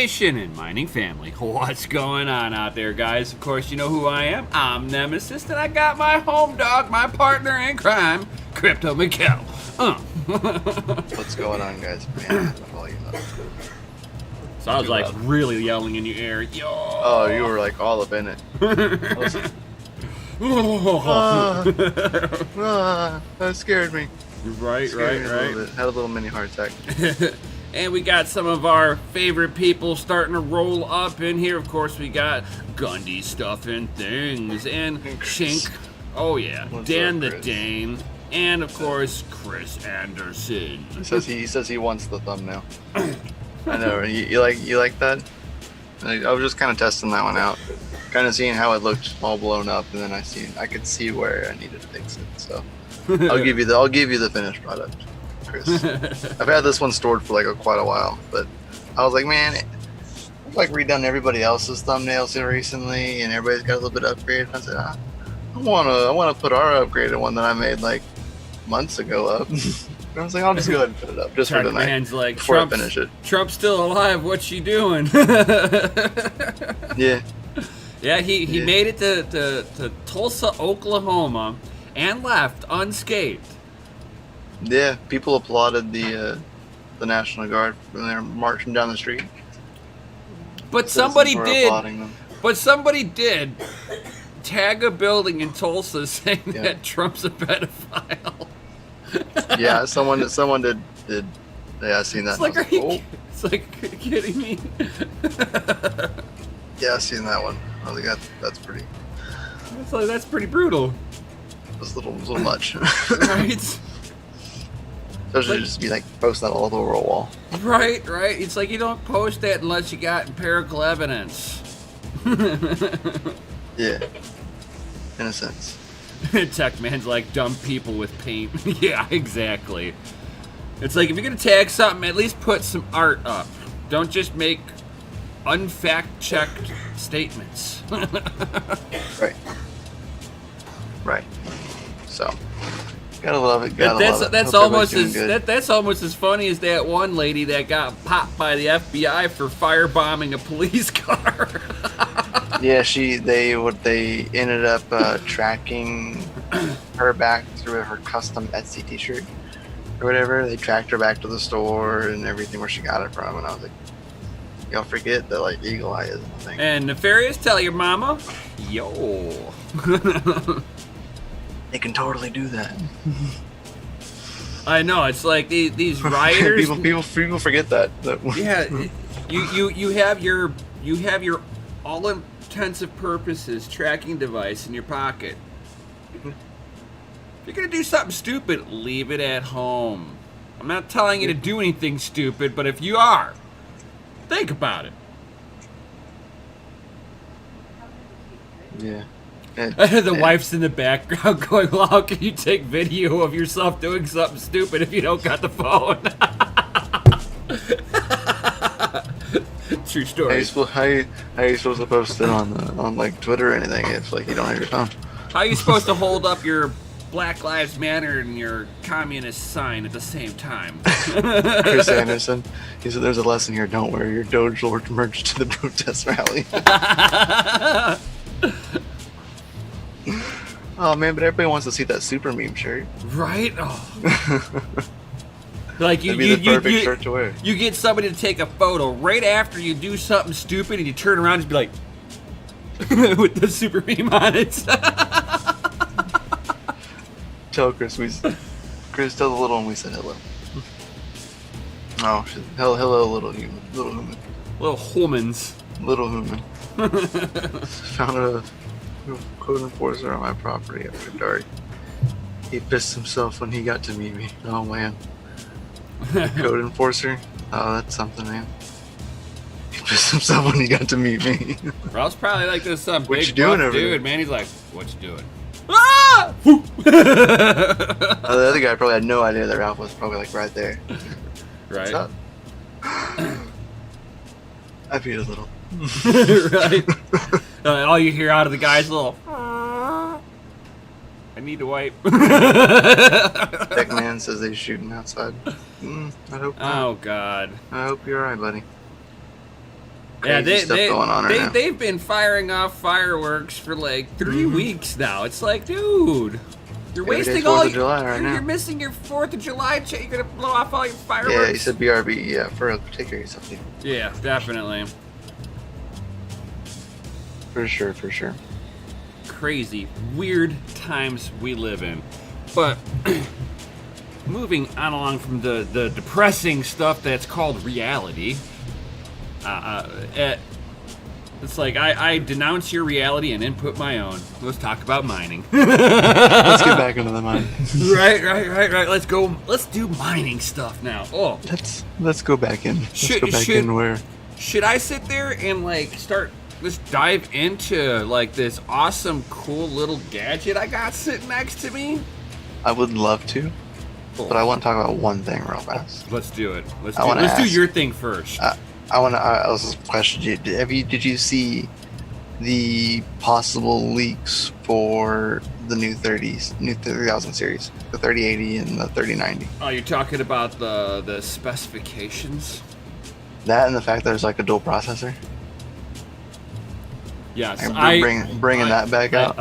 Nation and mining family. What's going on out there, guys? Of course, you know who I am. I'm Nemesis, and I got my home dog, my partner in crime, Crypto Mikkel. What's going on, guys? Man, so I was like really yelling in your ear. Yo! Oh, you were like all up in it. That scared me. Right. Had a little mini heart attack. And we got some of our favorite people starting to roll up in here. Of course, we got Gundy Stuff and Things and Shink. Oh yeah, What's Dan up, the Chris? Dane, and of course Chris Anderson. He says he wants the thumbnail. I know. You like that? I was just kind of testing that one out, kind of seeing how it looked all blown up, and then I could see where I needed to fix it. So I'll give you the finished product, Chris. I've had this one stored for like quite a while, but I was like, man, I've like redone everybody else's thumbnails here recently, and everybody's got a little bit upgraded. I said, I wanna put our upgraded one that I made like months ago up. I was like, I'll just go ahead and put it up just for tonight. Man's like, before I finish it. Trump's still alive. What's she doing? Yeah. Yeah, he made it to Tulsa, Oklahoma, and left unscathed. Yeah, people applauded the National Guard when they were marching down the street. But Citizens somebody were did. applauding them. But somebody did tag a building in Tulsa saying Yeah. that Trump's a pedophile. Yeah, someone did. Yeah, I seen that. It's like, I was like, oh. it's like, are you kidding me? Yeah, I seen that one. I was like, that's pretty. It's like, that's pretty brutal, It was a little much. right? Especially just be like posting that all over a wall. Right. It's like you don't post that unless you got empirical evidence. Yeah, in a sense. Tech man's like dumb people with paint. Yeah, exactly. It's like if you're gonna tag something, at least put some art up. Don't just make unfact-checked statements. Right. So, gotta love it. Gotta love it. That's Hope almost everybody's doing good. that's almost as funny as that one lady that got popped by the FBI for firebombing a police car. Yeah, they ended up tracking her back through her custom Etsy t-shirt or whatever. They tracked her back to the store and everything where she got it from, and I was like, y'all forget that like Eagle Eye isn't a thing. And Nefarious, tell your mama, yo. They can totally do that. I know, it's like these rioters. people forget that. Yeah, you have your all intensive purposes tracking device in your pocket. If you're gonna do something stupid, leave it at home. I'm not telling you to do anything stupid, but if you are, think about it. Yeah. The wife's in the background going, well, how can you take video of yourself doing something stupid if you don't got the phone? True story. How you supposed to post it on like Twitter or anything if like you don't have your phone? How are you supposed to hold up your Black Lives Matter and your communist sign at the same time? Chris Anderson, he said there's a lesson here. Don't wear your Doge Lord merch to the protest rally. Oh man, but everybody wants to see that super meme shirt. Right? Oh. Like That'd be the perfect shirt to wear. You get somebody to take a photo right after you do something stupid, and you turn around and be like, with the super meme on it. Tell Chris tell the little one we said hello. Oh, hello, little human. Little humans. Found a code enforcer on my property after dark. He pissed himself when he got to meet me. Oh man. Code enforcer? Oh, that's something, man. He pissed himself when he got to meet me. Ralph's probably like this some What big you doing buff over dude, there? man. He's like, what you doing? Ah! The other guy probably had no idea that Ralph was probably like right there. Right. What's up? I peed a little. Right. All you hear out of the guy's little. I need to wipe. Tech man says he's shooting outside. I hope not. Oh God. I hope you're alright, buddy. crazy stuff going on right now. They've been firing off fireworks for like 3 weeks now. It's like, dude, you're wasting all you're missing your 4th of July. You're gonna blow off all your fireworks. Yeah, he said BRB. Yeah, for take care of yourself. Yeah, definitely. For sure. Crazy, weird times we live in. But moving on along from the depressing stuff that's called reality. It's like I denounce your reality and input my own. Let's talk about mining. Let's get back into the mining. Right. Let's go. Let's do mining stuff now. Oh, let's go back in. Should I sit there and like start? Let's dive into like this awesome, cool little gadget I got sitting next to me. I would love to, but I want to talk about one thing real fast. Let's do it. Let's do your thing first. I was just question you. Did you see the possible leaks for the new 3000 series, the 3080 and the 3090? Oh, you're talking about the specifications? That and the fact that there's like a dual processor. Yes, bringing that back out.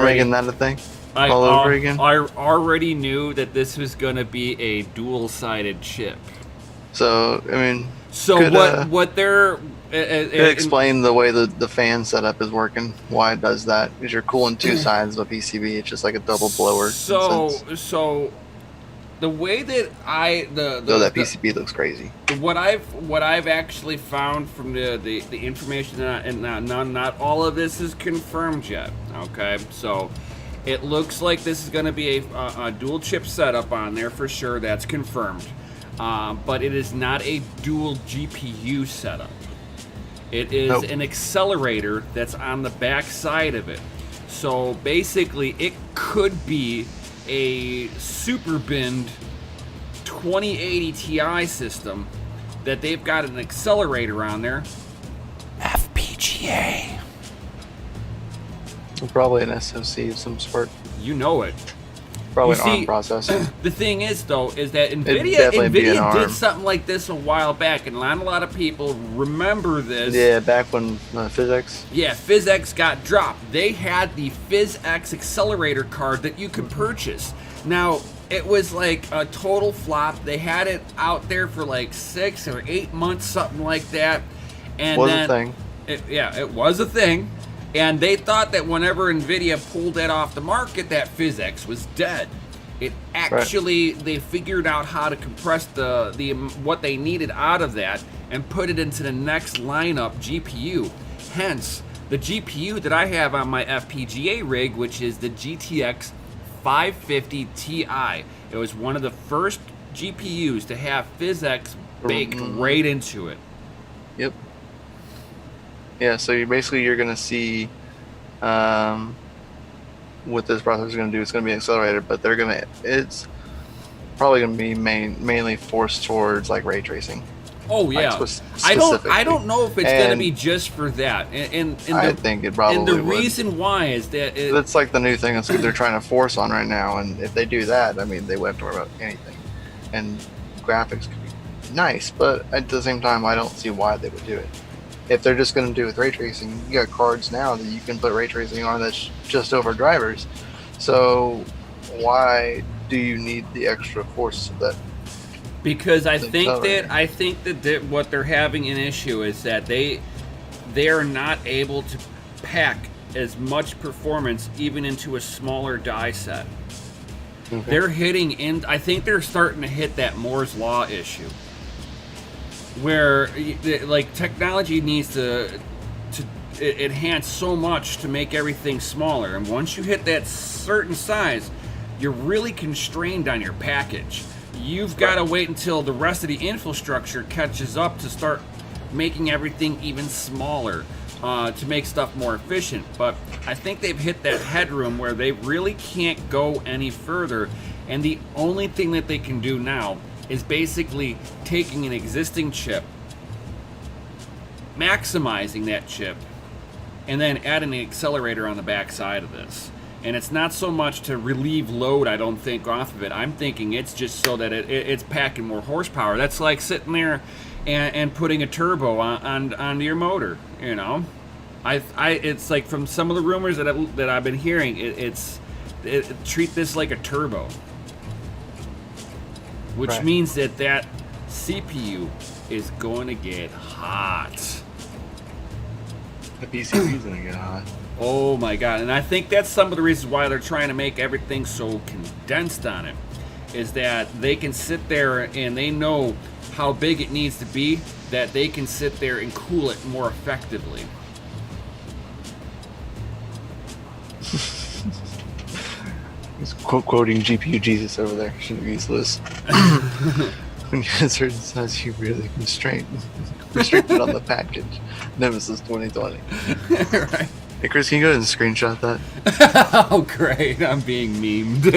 Making that a thing. Over again. I already knew that this was going to be a dual-sided chip. So I mean. So what they're explain the way the fan setup is working, why it does that, because you're cooling two sides of a PCB. It's just like a double blower. So the way that that PCB looks crazy. What I've actually found from the information, and not all of this is confirmed yet. Okay, so it looks like this is going to be a dual chip setup on there for sure. That's confirmed. But it is not a dual GPU setup. It is an accelerator that's on the back side of it. So basically, it could be a super binned 2080 Ti system that they've got an accelerator on there. FPGA. Probably an SoC of some sort. You know it. Probably an ARM processor. The thing is, though, is that NVIDIA did something like this a while back, and not a lot of people remember this. Yeah, back when PhysX. Yeah, PhysX got dropped. They had the PhysX accelerator card that you could purchase. Now, it was like a total flop. They had it out there for like 6 or 8 months, something like that. And was a thing. It was a thing. And they thought that whenever NVIDIA pulled that off the market, that PhysX was dead. It actually, they figured out how to compress the what they needed out of that and put it into the next lineup GPU. Hence, the GPU that I have on my FPGA rig, which is the GTX 550 Ti. It was one of the first GPUs to have PhysX baked right into it. Yep. Yeah, so you're going to see what this processor is going to do. It's going to be an accelerator, but it's probably going to be mainly forced towards like ray tracing. Oh yeah, I don't know if it's going to be just for that. I think it probably would. And the reason why is that it's like the new thing that they're trying to force on right now. And if they do that, I mean, they wouldn't have to worry about anything. And graphics could be nice, but at the same time, I don't see why they would do it. If they're just going to do it with ray tracing, you got cards now that you can put ray tracing on that's just over drivers. So why do you need the extra force of that? Because I think that what they're having an issue is that they are not able to pack as much performance even into a smaller die set. Okay. They're hitting in. I think they're starting to hit that Moore's Law issue, where like technology needs to enhance so much to make everything smaller, and once you hit that certain size, you're really constrained on your package. You've got to wait until the rest of the infrastructure catches up to start making everything even smaller to make stuff more efficient. But I think they've hit that headroom where they really can't go any further, and the only thing that they can do now is basically taking an existing chip, maximizing that chip, and then adding an accelerator on the back side of this. And it's not so much to relieve load, I don't think, off of it. I'm thinking it's just so that it's packing more horsepower. That's like sitting there and putting a turbo on your motor. You know, it's like from some of the rumors that I've been hearing, treat this like a turbo, which means that CPU is going to get hot. The PCB is going to get hot. Oh my god, and I think that's some of the reasons why they're trying to make everything so condensed on it, is that they can sit there and they know how big it needs to be, that they can sit there and cool it more effectively. He's quoting GPU Jesus over there. Shouldn't be useless. When you get a certain size, you really restricted on the package. Nemesis 2020. Right. Hey Chris, can you go ahead and screenshot that? Oh great, I'm being memed.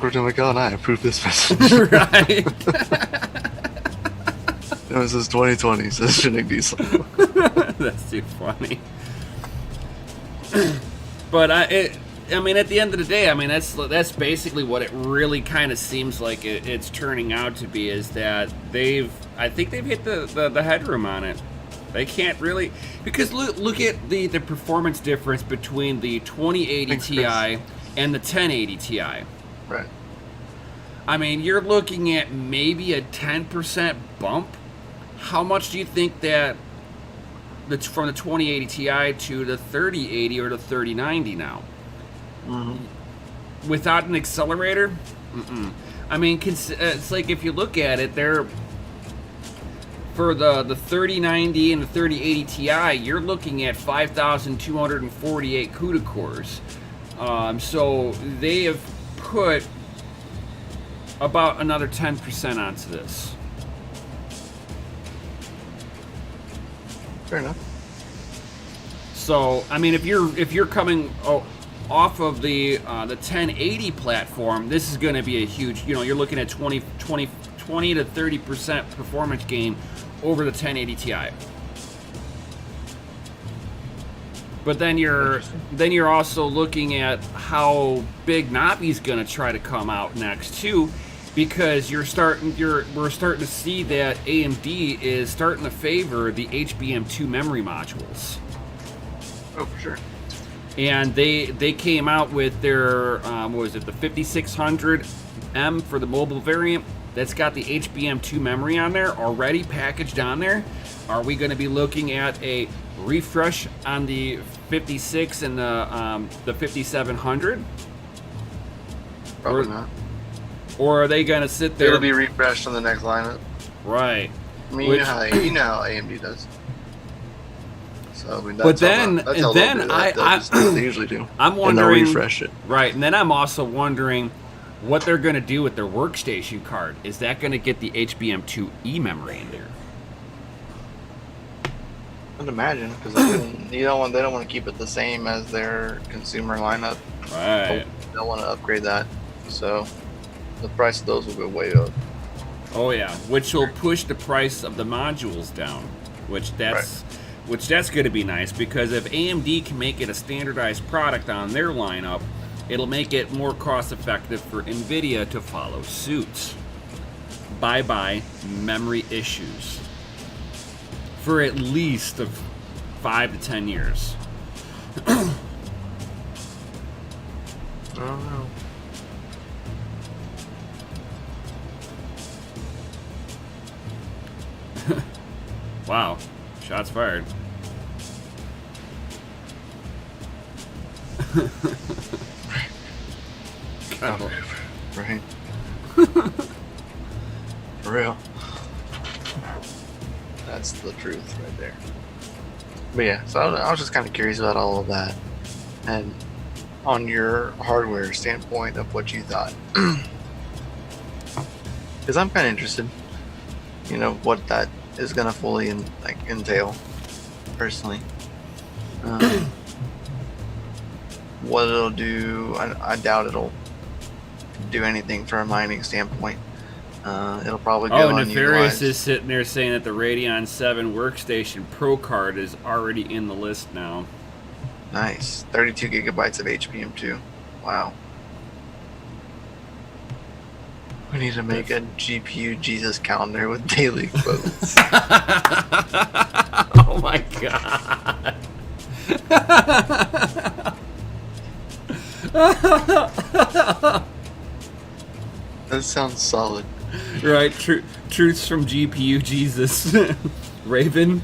Gordon McGill and I approve this message. Right. Nemesis 2020 says Shinnick Diesel. That's too funny. But I mean, at the end of the day, I mean, that's basically what it really kind of seems like it's turning out to be, is that I think they've hit the headroom on it. They can't really, because look at the performance difference between the 2080 Ti and the 1080 Ti. Right. I mean, you're looking at maybe a 10% bump. How much do you think that that's from the 2080 Ti to the 3080 or the 3090 now? Mm-hmm. Without an accelerator? Mm-mm. I mean, it's like, if you look at it, they're for the 3090 and the 3080 Ti, you're looking at 5,248 CUDA cores. So they have put about another 10% onto this. Fair enough. So I mean, if you're coming off of the 1080 platform, this is going to be a huge. You know, you're looking at 20 to 30% performance gain over the 1080 Ti. But then you're also looking at how big Navi's going to try to come out next too, because we're starting to see that AMD is starting to favor the HBM2 memory modules. Oh, for sure. And they came out with their what was it, the 5600M for the mobile variant that's got the HBM2 memory on there already packaged on there. Are we going to be looking at a refresh on the 56 and the 5700? Probably not. Or are they going to sit there? It'll be refreshed on the next lineup. Right. I mean, you know how AMD does. So, I mean, that's but then they usually do. I'm wondering. And they'll refresh it. Right, and then I'm also wondering what they're going to do with their workstation card. Is that going to get the HBM2E memory in there? I'd imagine, because they don't want to keep it the same as their consumer lineup. Right. They'll want to upgrade that, so the price of those will go way up. Oh yeah, which will push the price of the modules down, which that's going to be nice, because if AMD can make it a standardized product on their lineup, it'll make it more cost effective for Nvidia to follow suit. Bye memory issues for at least 5 to 10 years. I don't know. Wow, shots fired. Right. For real. That's the truth right there. But yeah, so I was just kind of curious about all of that, and on your hardware standpoint of what you thought, because I'm kind of interested, you know, what that is gonna fully entail, personally. What it'll do, I doubt it'll do anything from a mining standpoint. It'll probably go unutilized. Nefarious is sitting there saying that the Radeon 7 Workstation Pro card is already in the list now. Nice. 32 gigabytes of HBM2. Wow. We need to make a GPU Jesus calendar with daily quotes. Oh my god. That sounds solid. Right, truths from GPU Jesus. Raven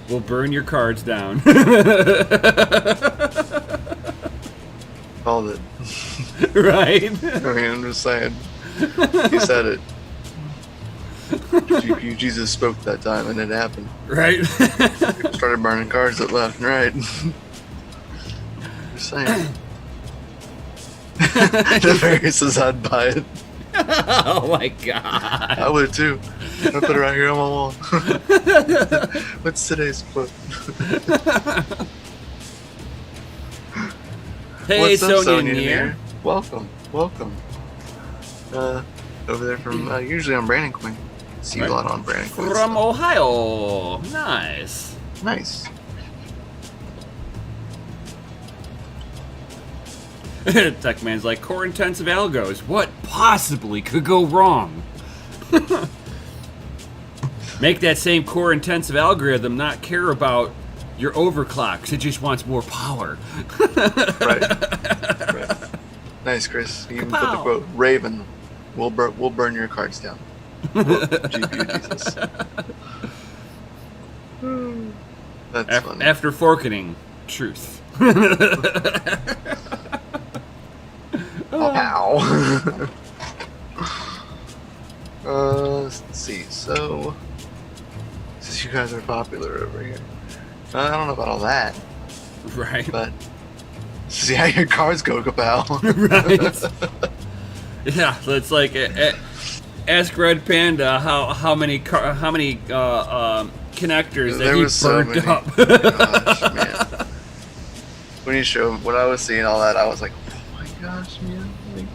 will burn your cards down. Called it. Right? I mean, I'm just saying. You said it. GPU Jesus spoke that time and it happened. Right? Started burning cards that left and right. Just saying. The fairy says I'd buy it. Oh my god. I would too. I put it right here on my wall. What's today's quote? Hey, What's up, Sonia Sonia here. Welcome. Over there from usually on Brandon Queen. See you a lot on Brandon Queen. From Ohio. Nice. Nice. Tech Man's like, core intensive algos. What possibly could go wrong? Make that same core intensive algorithm not care about your overclocks. It just wants more power. Right. Nice, Chris. You can put the quote, Raven, we'll burn your cards down. GPU Jesus. That's funny. After forking, truth. Ow. Let's see. So, since you guys are popular over here, I don't know about all that, Right. but see how your cards go, Kapow. Right. Yeah, so it's like ask Red Panda how many connectors that There he was so burned many. up. Gosh, man. When you showed, when I was seeing all that, I was like, oh my gosh, man. Like,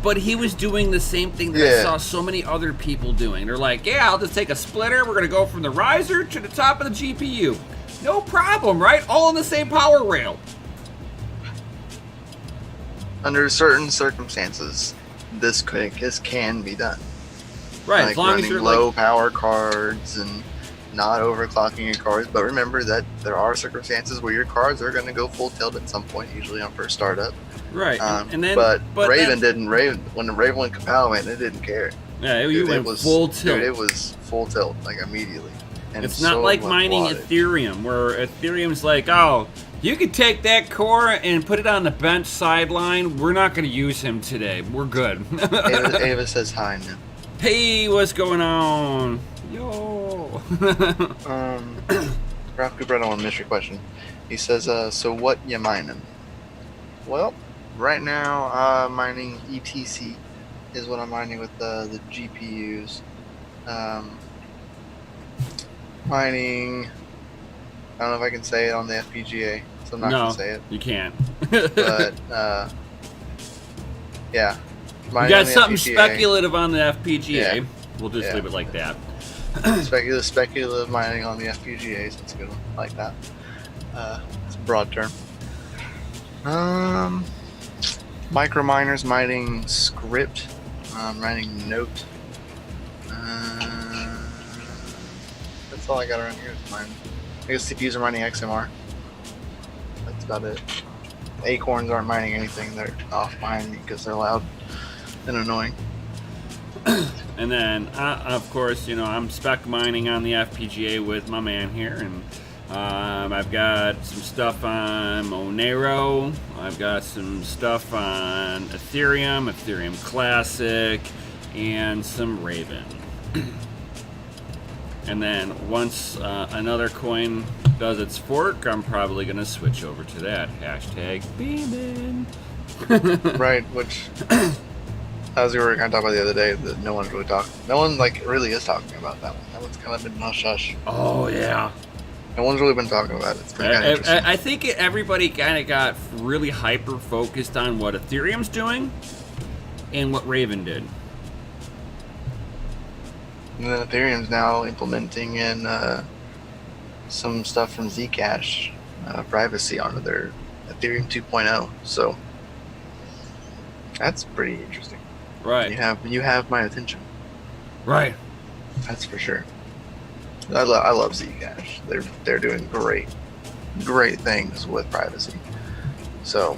But he was doing the same thing that I saw so many other people doing. They're like, yeah, I'll just take a splitter. We're gonna go from the riser to the top of the GPU. No problem, right? All on the same power rail. Under certain circumstances, this can be done. Right, Like as long as running you're low power cards and not overclocking your cards. But remember that there are circumstances where your cards are going to go full tilt at some point, usually on first startup. right, and then but Raven then, didn't. When the Raven went Kapow, man, it didn't care. Yeah, you went was full tilt. Dude, it was full tilt, like immediately. And It's not like mining Ethereum, where Ethereum's like, oh, you could take that core and put it on the bench sideline. We're not going to use him today. We're good. Ava says hi now. Hey, what's going on? Yo. Ralph Cooper, I don't want to miss your question. He says, so what you mining? Well, right now, mining ETC is what I'm mining with the GPUs. Mining, I don't know if I can say it on the FPGA, so I'm not going to say it. You can't. But, yeah. You got something FPGA. Speculative on the FPGA. Yeah. We'll just leave it like that. Speculative mining on the FPGAs. That's a good one. I like that. It's a broad term. Micro miners mining script. Mining note. That's all I got around here. Is mine. I guess CPUs are mining XMR. That's about it. Acorns aren't mining anything. They're off behind me because they're loud and annoying. And then, of course, I'm spec mining on the FPGA with my man here, and I've got some stuff on Monero. I've got some stuff on Ethereum Classic, and some Raven. And then once another coin does its fork, I'm probably going to switch over to that. Hashtag beamin'. Right, which, as we were kind of talking about the other day, that no one really is talking about that one. That one's kind of been hush hush. Oh, yeah. No one's really been talking about it. It's been kind of interesting. I think everybody kind of got really hyper focused on what Ethereum's doing and what Raven did. And then Ethereum's now implementing in some stuff from Zcash privacy onto their Ethereum 2.0. So That's pretty interesting. Right. You have my attention. Right. That's for sure. I love Zcash. They're doing great things with privacy. So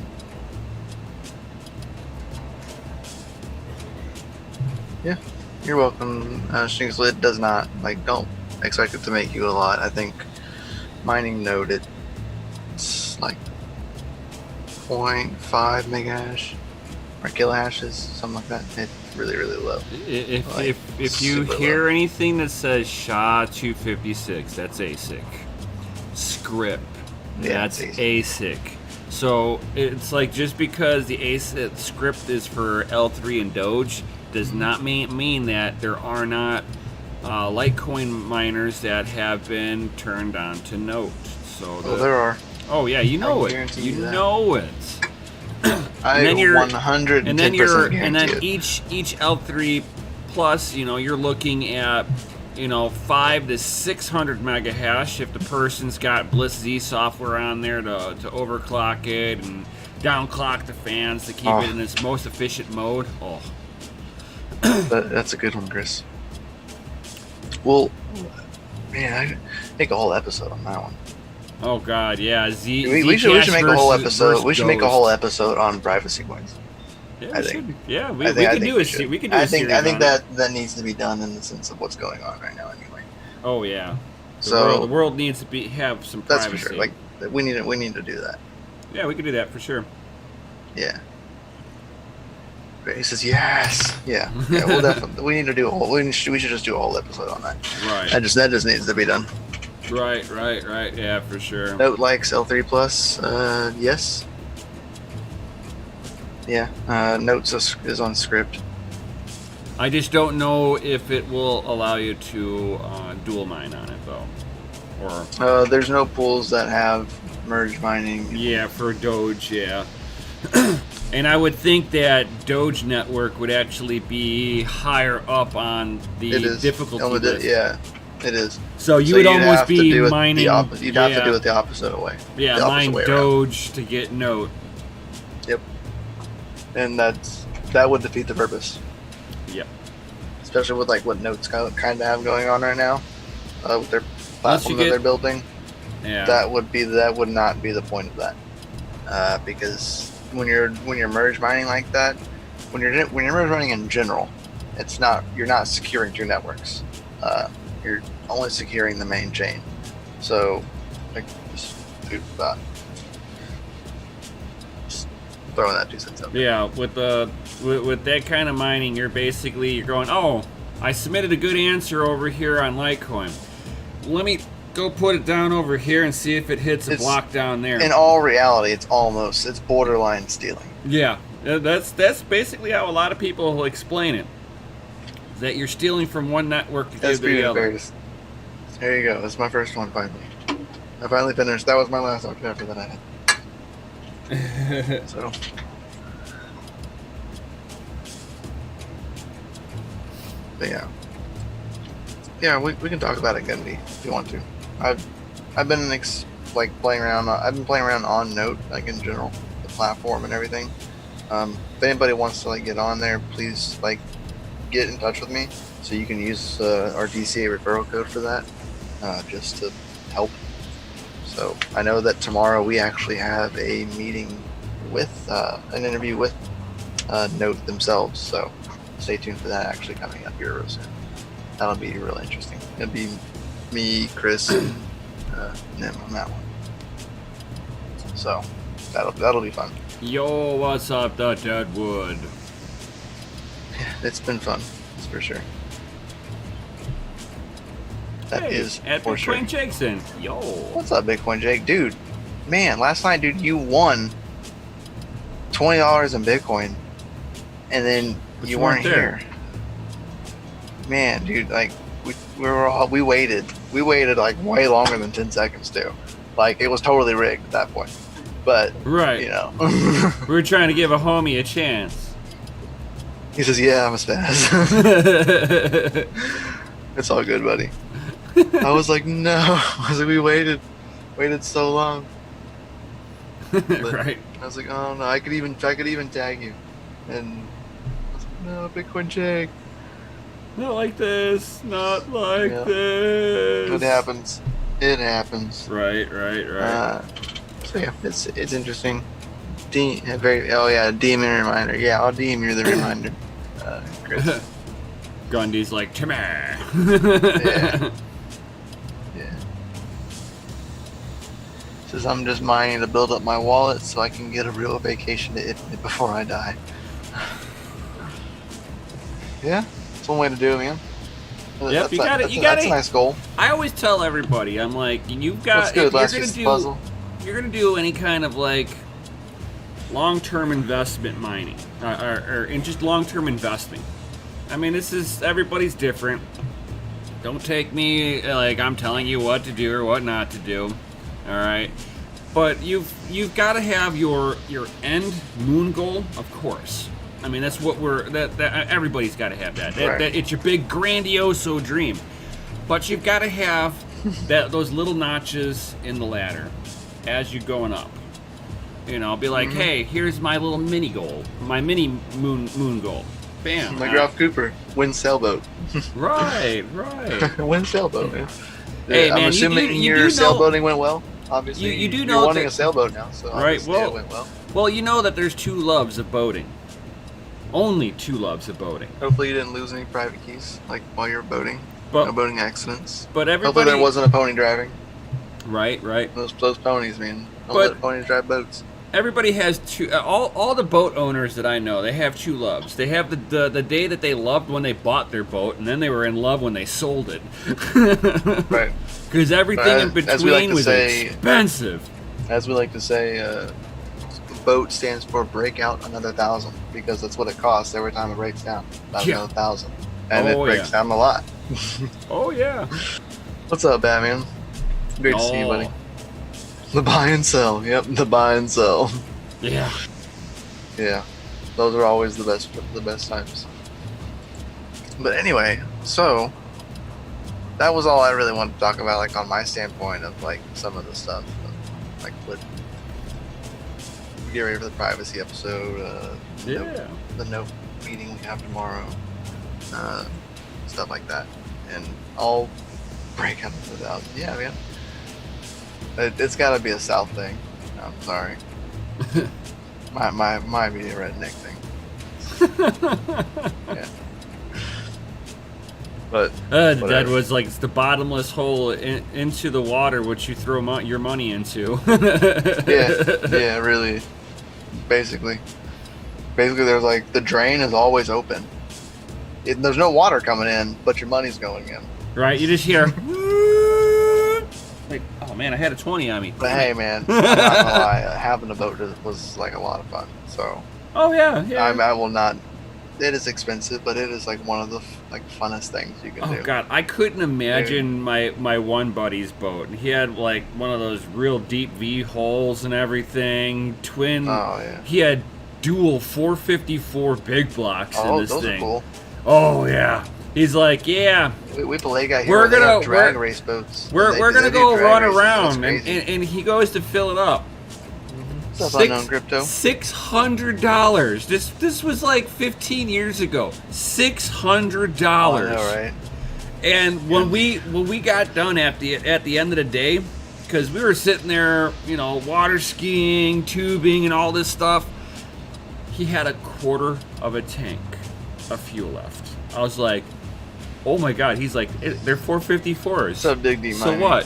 yeah, you're welcome. Shinxlit does not don't expect it to make you a lot. I think mining node it's like 0.5 megahash or kilohashes, something like that. It's really low. If you hear anything that says SHA-256, that's ASIC. Script, that's ASIC. So it's like just because the ASIC script is for L3 and Doge does not mean that there are not Litecoin miners that have been turned on to Note. So there are. Oh yeah, you know it. You know it. I 110% and then each L3 plus, you're looking at 500 to 600 mega hash if the person's got Bliss Z software on there to overclock it and downclock the fans to keep it in its most efficient mode. That's a good one, Chris. Well, man, I make a whole episode on that one. Oh God, yeah. We should make a whole episode. We should make a whole episode on privacy coins. Yeah, we could do a series. I think that needs to be done in the sense of what's going on right now, anyway. Oh yeah. The world needs to have some privacy. That's for sure. We need to do that. Yeah, we could do that for sure. Yeah. He says yes. Yeah. We'll definitely. We need to do a whole. We should just do a whole episode on that. Right. That just needs to be done. Right. Yeah, for sure. Note likes L3 plus. Yes. Yeah. Notes is on script. I just don't know if it will allow you to dual mine on it though, or. There's no pools that have merge mining. Yeah, for Doge. Yeah. And I would think that Doge network would actually be higher up on the difficulty list. Yeah, it is. So you would almost be mining. You'd have to do it the opposite way. Yeah, mine Doge to get Note. Yep. And that would defeat the purpose. Yep. Especially with what Note's kind of have going on right now, with their platform that they're building. Yeah. That would not be the point of that, because when you're merge mining like that, when you're merge mining in general, you're not securing two networks. You're only securing the main chain. So, just throwing that 2 cents out. Yeah, with that kind of mining, you're going, oh, I submitted a good answer over here on Litecoin. Let me go put it down over here and see if it hits a block down there. In all reality, it's borderline stealing. Yeah, that's basically how a lot of people will explain it. That you're stealing from one network to give the other. There you go. That's my first one finally. I finally finished. That was my last octave that I had. So. But yeah, we can talk about it, Gundy, if you want to. I've been playing around. I've been playing around on Note, in general, the platform and everything. If anybody wants to get on there, please get in touch with me so you can use our DCA referral code for that, just to help. So I know that tomorrow we actually have a meeting with an interview with Note themselves. So stay tuned for that actually coming up here real soon. That'll be really interesting. It'll be me, Chris, and Nim on that one. So that'll be fun. Yo, what's up, Deadwood? Yeah, it's been fun. That's for sure. That is at for Bitcoin sure. Jackson. Yo. What's up, Bitcoin Jake? Dude, man, last night, dude, you won $20 in Bitcoin, and then you weren't here. Man, dude, we waited way longer than 10 seconds too. It was totally rigged at that point. But right, we were trying to give a homie a chance. He says, "Yeah, I'm a spaz." It's all good, buddy. I was like, "No," I was like, "We waited so long." But right. I was like, "Oh no, I could even tag you." And no, Bitcoin check. Not like this. Not like Yeah. this. It happens. It happens. Right. So yeah, it's interesting. Oh yeah, demon reminder. Yeah, I'll DM you the reminder, Chris. Gundy's like, Timmy. Yeah. Yeah. Says I'm just mining to build up my wallet so I can get a real vacation to Italy before I die. Yeah, it's one way to do it, man. Yep, That's a nice goal. I always tell everybody, I'm like, you've got. That's good. If Last you're piece gonna of puzzle. you're gonna do any kind of like long-term investment mining, or in just long-term investing. I mean, everybody's different. Don't take me like I'm telling you what to do or what not to do. All right, but you've got to have your end moon goal, of course. I mean, that's what that everybody's got to have that. Right. That it's your big grandioso dream, but you've got to have those little notches in the ladder as you're going up. You know, be like, hey, here's my little mini goal, my mini moon goal. Bam. Like Ralph Cooper, win sailboat. Right. Win sailboat, man. Hey, I'm man, assuming you your do know- sailboating went well. Obviously, You do you're know wanting that- a sailboat now, so Right, obviously well- it went well. Well, you know that there's two loves of boating. Only two loves of boating. Hopefully you didn't lose any private keys, like while you were boating. But No boating accidents. but Hopefully everybody. there wasn't a pony driving. Right. Those ponies, man. Don't But- let ponies drive boats. Everybody has two. All the boat owners that I know, they have two loves. They have the day that they loved when they bought their boat, and then they were in love when they sold it. Right. Because everything in As we like between to was say- expensive. As we like to say, boat stands for break out another 1,000 because that's what it costs every time it breaks down. About Yeah. another 1,000, and Oh, it breaks yeah. down a lot. Oh yeah. What's up, Batman? Great to see you, buddy. The buy and sell. Yep, the buy and sell. Yeah. Yeah, those are always the best times. But anyway, so that was all I really wanted to talk about, like on my standpoint of like some of the stuff, like what get ready for the privacy episode. Yeah. The note meeting we have tomorrow, stuff like that, and I'll break out into that. Yeah, man. It's got to be a South thing. I'm sorry. my being a redneck thing. Yeah. But That whatever. was like it's the bottomless hole into the water, which you throw your money into. yeah, really. Basically, there's like the drain is always open. There's no water coming in, but your money's going in. Right? You just hear. Like, oh man, I had a 20 on me. But hey, man, I'm not gonna lie, having a boat was like a lot of fun. So Oh yeah. I will not. It is expensive, but it is like one of the like funnest things you can do. Oh god, I couldn't imagine my one buddy's boat. He had like one of those real deep V holes and everything. Twin. Oh yeah. He had dual 454 big blocks in Oh, this those thing. are cool. Oh yeah. He's like, yeah, We play guy here. We're They gonna- have drag we're- race boats. we're gonna they do go drag run races. around, That's crazy. and he goes to fill it up. What's up, Unknown Crypto? $600. This was like 15 years ago. $600. Oh, I know, right? And when we got done at the end of the day, because we were sitting there, you know, water skiing, tubing, and all this stuff, he had a quarter of a tank of fuel left. I was like, oh my god. He's like, they're 454s. What's up, Dig D? So Mining? what?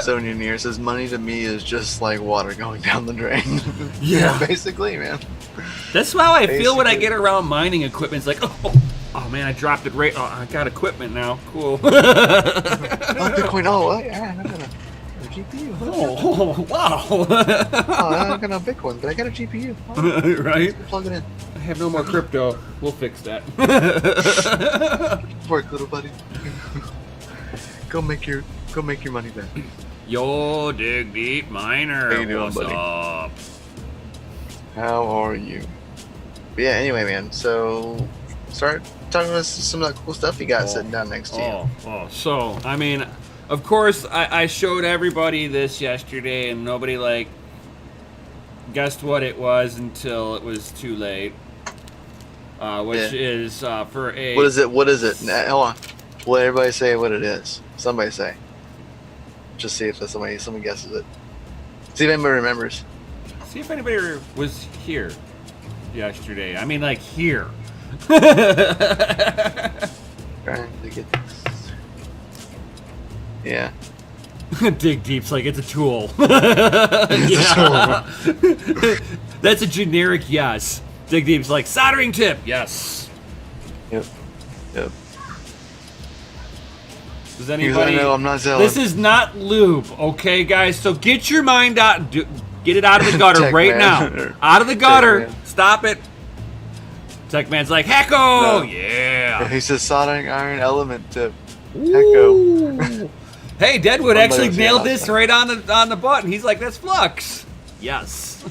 Sonia Near says money to me is just like water going down the drain. Yeah. Basically, man. That's how I feel when I Basically. get around mining equipment. It's like, oh man, I dropped it right. Oh, I got equipment now. Cool. Oh, Bitcoin. Oh, yeah, I got a GPU. Oh, wow. Oh, I got a Bitcoin, but I got a GPU. Oh, Right? plug it in. I have no more crypto. We'll fix that. Work, little buddy. Go make your money back. Yo, Dig Deep Miner. How you doing, What's buddy? up? How are you? But yeah, anyway, man. So start talking about some of that cool stuff you got sitting down next to you. So, I mean, of course, I showed everybody this yesterday, and nobody, like, guessed what it was until it was too late. Which is for a... What is it? What is it? Hold on. Will everybody say what it is? Somebody say. Just see if somebody guesses it. See if anybody remembers. See if anybody was here yesterday. I mean, like, here. Trying to get this. Yeah. Dig Deep's like, it's a tool. Yeah. That's a generic yes. Dig Deep's like, soldering tip. Yes. Yep. Does anybody... I know, I'm not selling. This is not lube, okay, guys? So get your mind out. Get it out of the gutter right now. Out of the gutter. Stop it. Tech Man's like, Hecko! No. Yeah. He says soldering iron element tip. Hecko. Hey, Deadwood actually nailed this right on the button. He's like, that's flux. Yes.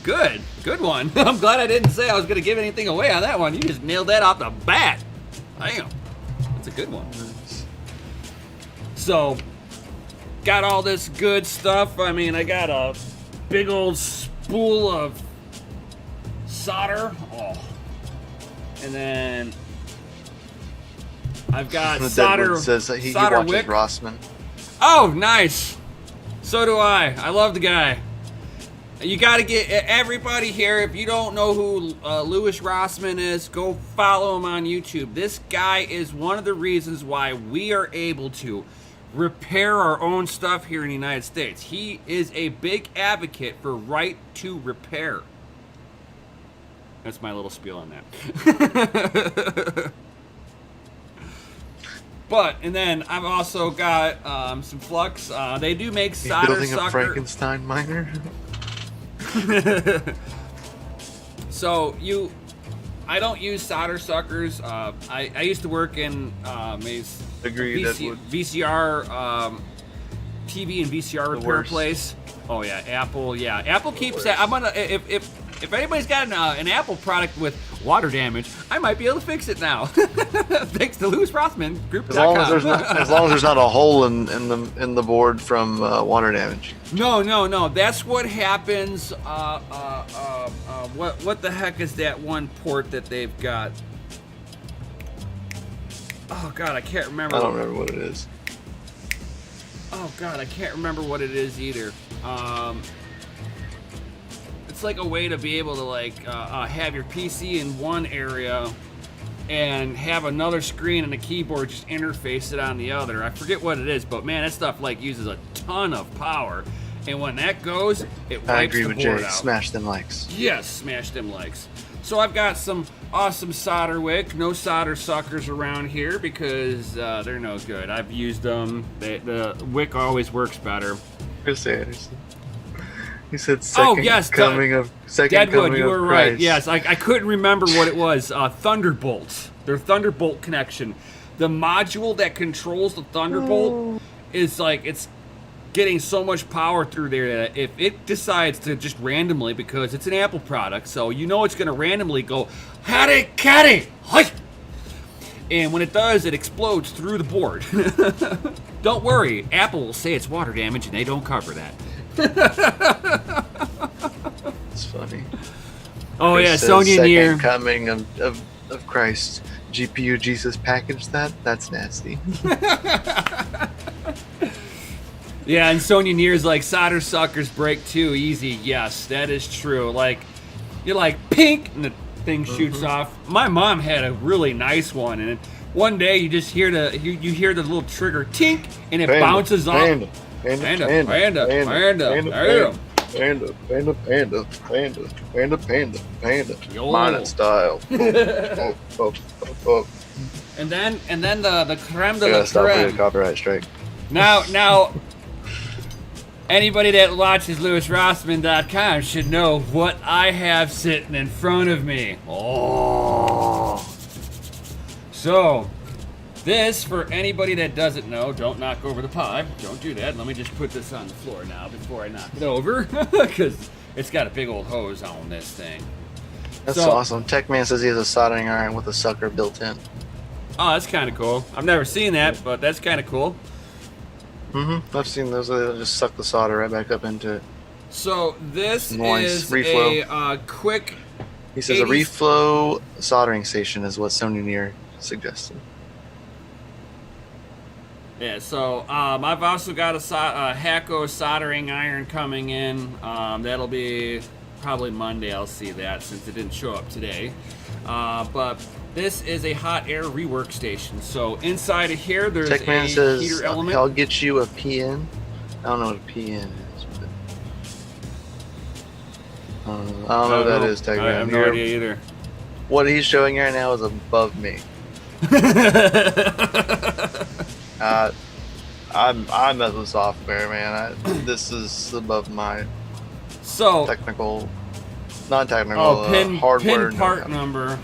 Good one. I'm glad I didn't say I was going to give anything away on that one. You just nailed that off the bat. Damn. That's a good one. So, got all this good stuff. I mean, I got a big old spool of solder. Oh. And then I've got solder. Says he solder watches wick. Rossman. Oh, nice. So do I. I love the guy. You got to get everybody here. If you don't know who Louis Rossman is, go follow him on YouTube. This guy is one of the reasons why we are able to repair our own stuff here in the United States. He is a big advocate for right to repair. That's my little spiel on that. But, and then I've also got some flux. They do make solder building sucker. a Frankenstein miner. So I don't use solder suckers. I used to work in VCR TV and VCR repair place. Oh yeah, Apple. Yeah, Apple keeps that. I'm gonna if anybody's got an Apple product with water damage, I might be able to fix it now. Thanks to Louis Rossman Group. As long as there's not a hole in the board from water damage. No. That's what happens. What the heck is that one port that they've got? Oh God, I can't remember. I don't remember what it is. Oh God, I can't remember what it is either. It's like a way to be able to have your PC in one area and have another screen and a keyboard just interface it on the other. I forget what it is, but man, that stuff uses a ton of power. And when that goes, it wipes I agree the with board Jay. out. Smash them likes. Yes, smash them likes. So I've got some awesome solder wick. No solder suckers around here because they're no good. I've used them. The wick always works better. Chris Anderson. He said second coming of Deadwood, you were right. Christ. Yes, I couldn't remember what it was. Thunderbolts. Their Thunderbolt connection. The module that controls the Thunderbolt is it's getting so much power through there that if it decides to just randomly, because it's an Apple product, so you know it's going to randomly go, Hattie, catty, hi! And when it does, it explodes through the board. Don't worry, Apple will say it's water damage and they don't cover that. It's funny. Oh Chris yeah, says Sonya Neer. Coming of Christ. GPU Jesus packaged that? That's nasty. Yeah, and Sonya Neer's like, solder suckers break too easy. Yes, that is true. You're like, pink, and the thing shoots off. My mom had a really nice one, and one day you just hear you hear the little trigger tink, and it bounces off. Panda. Mining style. And then the creme de la Stop with creme. a copyright strike. Now, anybody that watches LouisRossman.com should know what I have sitting in front of me. Oh. So, this, for anybody that doesn't know, don't knock over the pipe. Don't do that. Let me just put this on the floor now before I knock it over, because it's got a big old hose on this thing. That's awesome. Techman says he has a soldering iron with a sucker built in. Oh, that's kind of cool. I've never seen that, but that's kind of cool. I've seen those. They just suck the solder right back up into it. So this Nice. is Reflow. a quick. He says a reflow soldering station is what Sony Near suggested. Yeah, so I've also got a Hacko soldering iron coming in. That'll be probably Monday. I'll see that since it didn't show up today. But this is a hot air rework station. So inside of here, there's Techman a says heater element. I'll get you a PN. I don't know what a PN is. But I don't know what that is, Techman. I have no idea either. What he's showing right now is above me. I mess with software, man. This is above my technical, non-technical, hardware. Pin part number.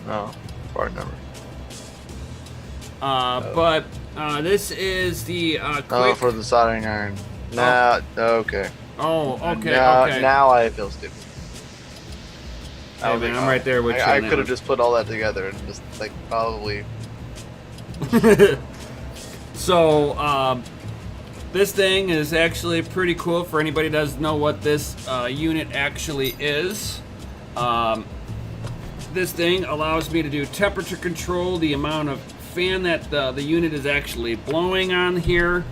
No, part number. But this is the quick. Oh, for the soldering iron. Nah, okay. Oh, okay, okay. Now I feel stupid. Hey, man, I'm right there with you. I could have just put all that together and just like probably. So this thing is actually pretty cool for anybody who doesn't know what this unit actually is. This thing allows me to do temperature control, the amount of fan that the unit is actually blowing on here.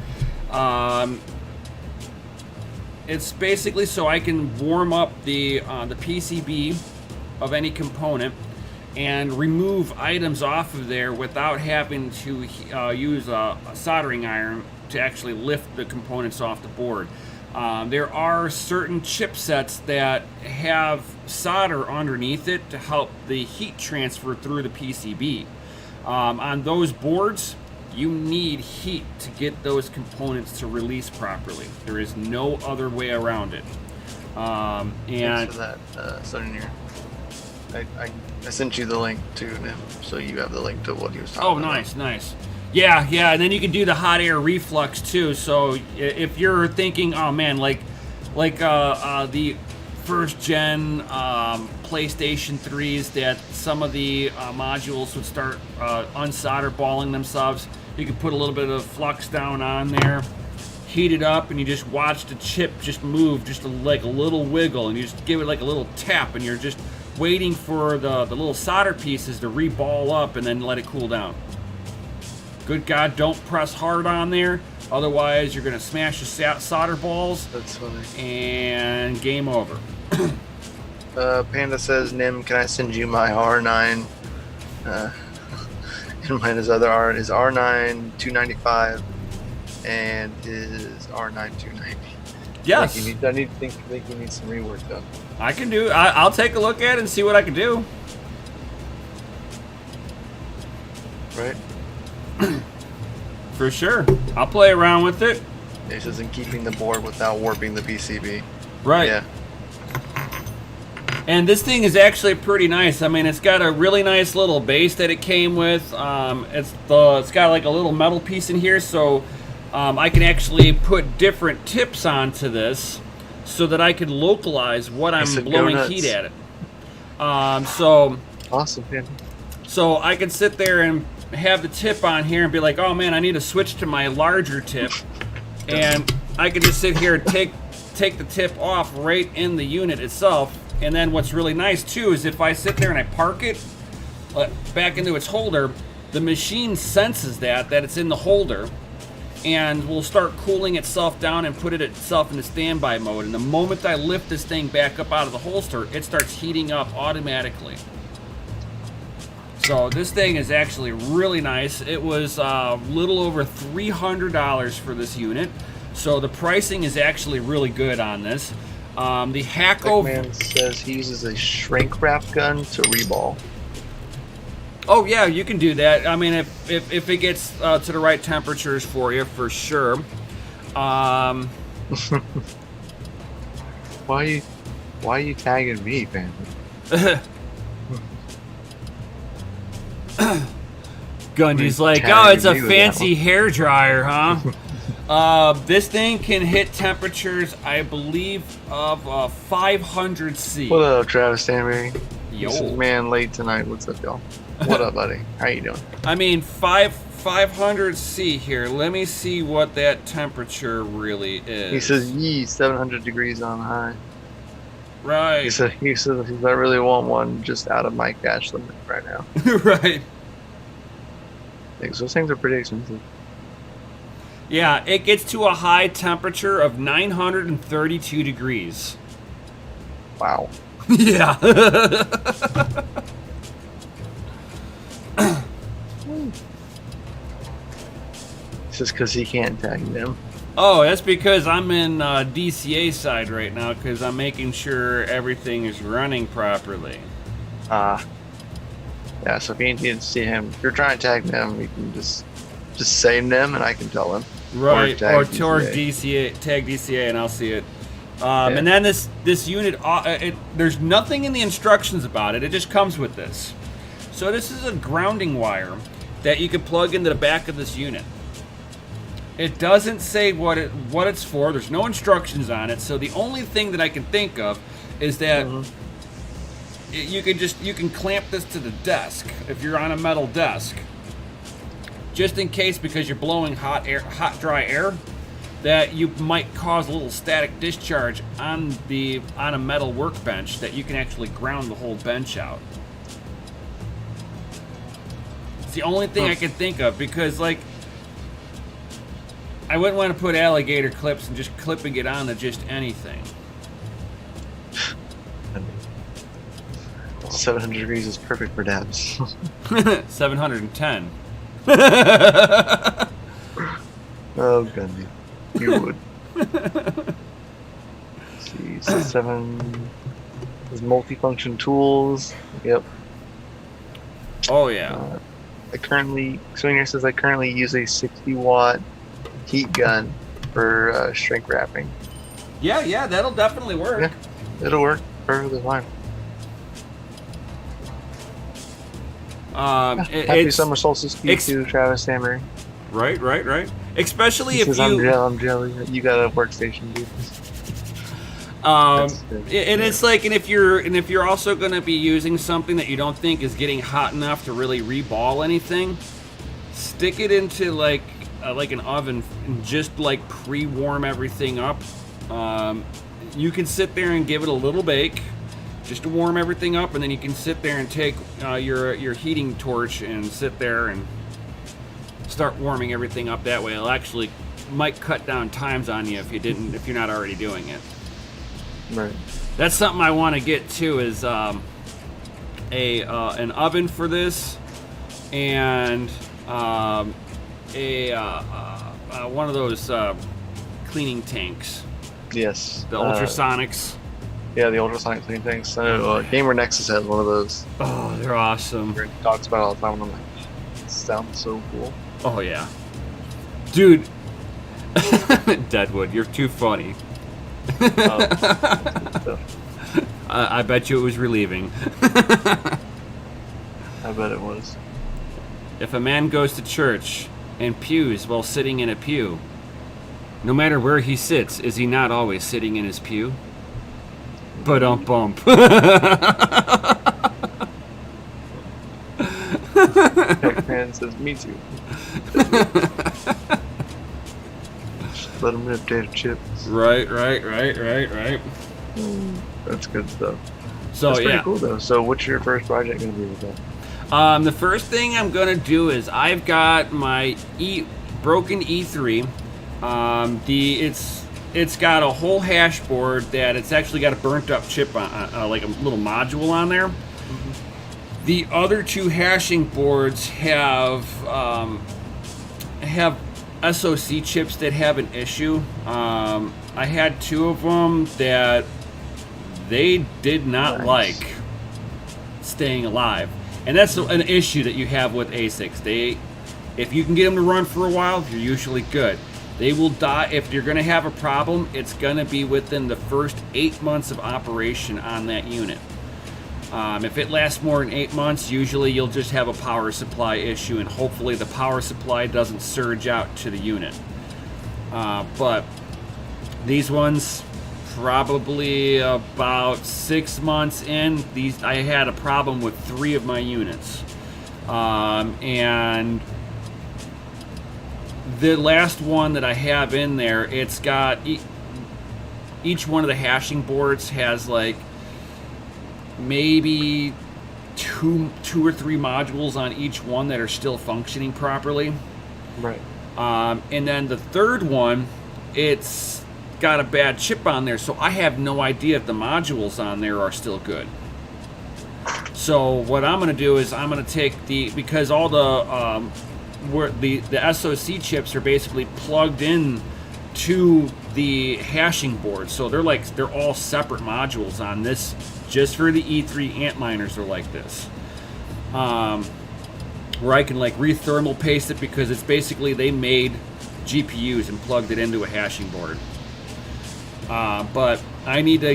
It's basically so I can warm up the PCB of any component and remove items off of there without having to use a soldering iron to actually lift the components off the board. There are certain chipsets that have solder underneath it to help the heat transfer through the PCB. On those boards, you need heat to get those components to release properly. There is no other way around it. And thanks for that, Sony Near. I sent you the link to him, so you have the link to what he was talking about. Oh, nice, nice. Yeah, yeah, and then you can do the hot air reflux too. So if you're thinking, oh man, like the first gen PlayStation 3s, that some of the modules would start unsolder balling themselves, you could put a little bit of flux down on there, heat it up, and you just watch the chip just move, just like a little wiggle, and you just give it like a little tap, and you're just waiting for the little solder pieces to re-ball up and then let it cool down. Good God, don't press hard on there, otherwise you're going to smash the solder balls. That's funny. And game over. Panda says, Nim, can I send you my R9? And mine is his R9 295 and his R9 290. Yes. I think you need some rework done. I can do. I'll take a look at it and see what I can do. Right? For sure. I'll play around with it. This isn't keeping the board without warping the PCB. Right. Yeah. And this thing is actually pretty nice. I mean, it's got a really nice little base that it came with. It's got like a little metal piece in here, so I can actually put different tips onto this so that I can localize what I'm blowing heat at it. So awesome, man. So I can sit there and have the tip on here and be like, oh man, I need to switch to my larger tip, and I can just sit here and take the tip off right in the unit itself. And then what's really nice too is if I sit there and I park it back into its holder, the machine senses that it's in the holder and will start cooling itself down and put it itself into standby mode. And the moment I lift this thing back up out of the holster, it starts heating up automatically. So this thing is actually really nice. It was a little over $300 for this unit. So the pricing is actually really good on this. The Hacko man says he uses a shrink wrap gun to reball. Oh yeah, you can do that. I mean, if it gets to the right temperatures for you, for sure. Why are you tagging me, man? Gundy's like, oh, it's a fancy hair dryer, huh? This thing can hit temperatures, I believe, of 500 C. What up, Travis Stanberry? Yo. This is man late tonight. What's up, y'all? What up, buddy? How you doing? I mean, 500C here. Let me see what that temperature really is. He says, "Yee, 700 degrees on high." Right. He says, "I really want one just out of my cash limit right now." Right. Those things are pretty expensive. Yeah, it gets to a high temperature of 932 degrees. Wow. Yeah. It's just because he can't tag them. Oh, that's because I'm in DCA side right now because I'm making sure everything is running properly. Yeah, so if you need to see him, if you're trying to tag them, you can just say them and I can tell him. Right, or DCA. DCA, tag DCA and I'll see it. And then this unit, there's nothing in the instructions about it. It just comes with this. So this is a grounding wire that you can plug into the back of this unit. It doesn't say what it's for. There's no instructions on it. So the only thing that I can think of is that you can clamp this to the desk if you're on a metal desk, just in case, because you're blowing hot dry air, that you might cause a little static discharge on a metal workbench that you can actually ground the whole bench out. It's the only thing I can think of, because like I wouldn't want to put alligator clips and just clipping it onto just anything. 700 degrees is perfect for dabs. 710. Oh, Gundy. You would. Let's see, so 7 is multifunction tools. Yep. Oh, yeah. Swinger says I currently use a 60-watt heat gun for shrink wrapping. Yeah, that'll definitely work. Yeah, it'll work perfectly fine. Happy summer solstice to you too, Travis Hammer. Right. Especially if I'm jelly. You got a workstation, dude. And it's like, and if you're also going to be using something that you don't think is getting hot enough to really reball anything, stick it into like an oven and just like pre-warm everything up. You can sit there and give it a little bake, just to warm everything up, and then you can sit there and take your heating torch and sit there and start warming everything up that way. It'll actually might cut down times on you if you're not already doing it. Right. That's something I want to get to, is an oven for this, and one of those cleaning tanks. Yes. The ultrasonics. Yeah, the ultrasonic cleaning tanks. So, Gamer Nexus has one of those. Oh, they're awesome. He talks about it all the time, and I'm like, it sounds so cool. Oh, yeah. Dude. Deadwood, you're too funny. I bet you it was relieving. I bet it was. If a man goes to church and pews while sitting in a pew, no matter where he sits, is he not always sitting in his pew? Ba-dum-bump. Man says, me too. Just let him nip tater chips. Right. That's good stuff. So, that's pretty yeah. cool, though. So what's your first project going to be with that? The first thing I'm going to do is I've got my broken E3. It's got a whole hash board that it's actually got a burnt up chip on, like a little module on there. Mm-hmm. The other two hashing boards have SoC chips that have an issue. I had two of them that they did not like staying alive, and that's an issue that you have with ASICs. If you can get them to run for a while, you're usually good. They will die. If you're going to have a problem, it's going to be within the first 8 months of operation on that unit. If it lasts more than 8 months, usually you'll just have a power supply issue, and hopefully the power supply doesn't surge out to the unit. But these ones, probably about 6 months in, I had a problem with 3 of my units. And the last one that I have in there, it's got each one of the hashing boards has like maybe two or three modules on each one that are still functioning properly. Right. And then the third one, it's got a bad chip on there, so I have no idea if the modules on there are still good. So what I'm going to do is I'm going to take because all the SoC chips are basically plugged in to the hashing board, so they're all separate modules on this. Just for the E3 Antliners are like this, where I can like re-thermal paste it, because it's basically they made GPUs and plugged it into a hashing board. But I need to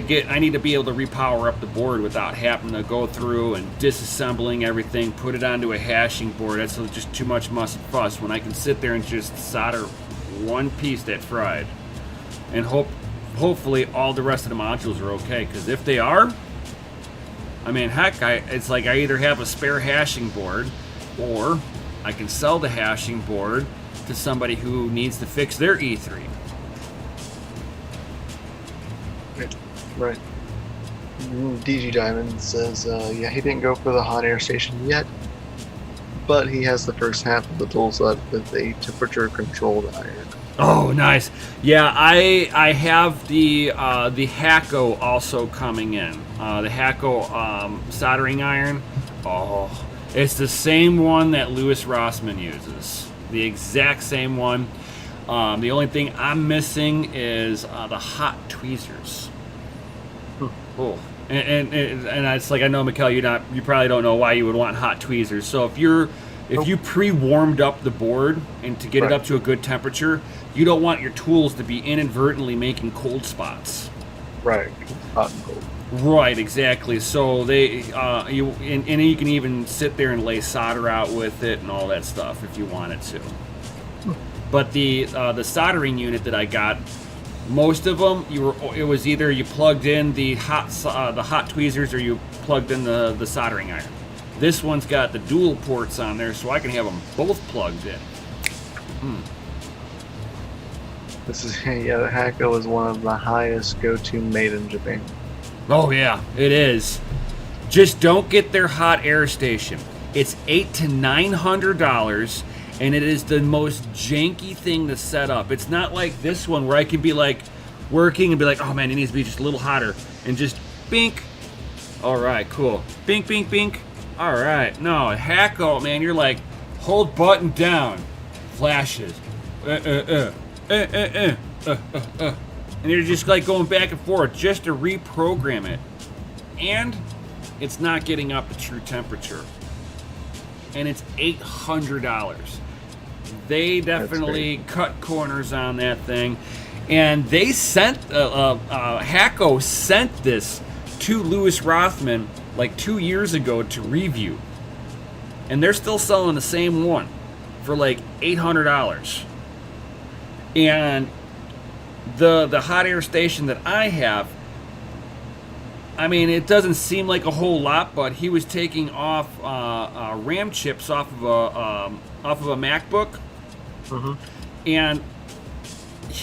be able to repower up the board without having to go through and disassembling everything, put it onto a hashing board. That's just too much muss and fuss when I can sit there and just solder one piece that fried, and hopefully all the rest of the modules are okay. Because if they are, I mean, heck, it's like I either have a spare hashing board, or I can sell the hashing board to somebody who needs to fix their E3. Right. DG Diamond says, yeah, he didn't go for the hot air station yet, but he has the first half of the tool set with a temperature-controlled iron. Oh, nice. Yeah, I have the Hacko also coming in. The Hacko soldering iron. Oh, it's the same one that Louis Rossmann uses. The exact same one. The only thing I'm missing is the hot tweezers. Oh, and it's like, I know, Mikkel, you probably don't know why you would want hot tweezers. So if you pre-warmed up the board and to get it up to a good temperature, you don't want your tools to be inadvertently making cold spots. Right, hot and cold. Right, exactly. So you can even sit there and lay solder out with it and all that stuff if you wanted to. But the soldering unit that I got, most of them it was either you plugged in the hot tweezers, or you plugged in the soldering iron. This one's got the dual ports on there, so I can have them both plugged in. This is, yeah, the Hacko is one of the highest go-to made in Japan. Oh yeah, it is. Just don't get their hot air station. It's $800 to $900, and it is the most janky thing to set up. It's not like this one where I can be like working and be like, oh man, it needs to be just a little hotter, and just bink. All right, cool. Bink, bink, bink. All right. No, Hacko, man, you're like, hold button down, flashes, and you're just like going back and forth just to reprogram it, and it's not getting up to true temperature, and it's $800. They definitely cut corners on that thing, and they sent Hacko sent this to Louis Rothman like 2 years ago to review, and they're still selling the same one for like $800. And the hot air station that I have, I mean, it doesn't seem like a whole lot, but he was taking off RAM chips off of a MacBook, and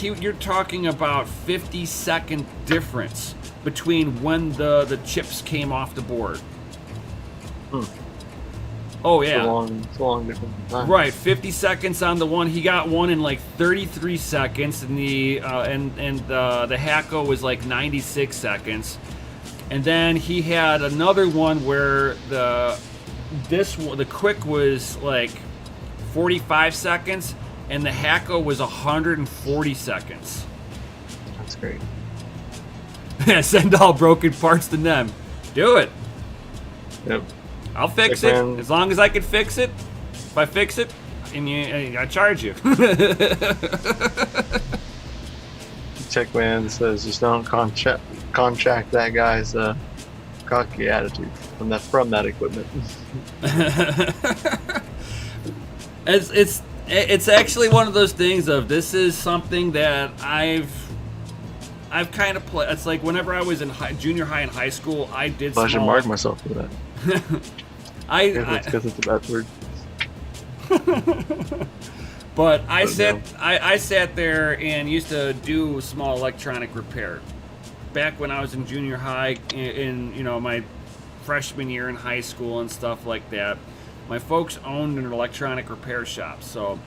you're talking about 50-second difference between when the chips came off the board. Oh yeah, it's a long difference in time. Right, 50 seconds on the one. He got one in like 33 seconds, and the Hacko was like 96 seconds. And then he had another one where the quick was like 45 seconds, and the Hacko was 140 seconds. That's great. Send all broken parts to them. Do it. Yep. I'll fix it as long as I can fix it. If I fix it, and I charge you. Techman says just don't contract that guy's cocky attitude from that equipment. It's actually one of those things of, this is something that I've kind of played. It's like whenever I was in junior high and high school, I did. I should mark myself for that. Because it's a bad word. But I But sat there and used to do small electronic repair. Back when I was in junior high, in you know my freshman year in high school and stuff like that, my folks owned an electronic repair shop. So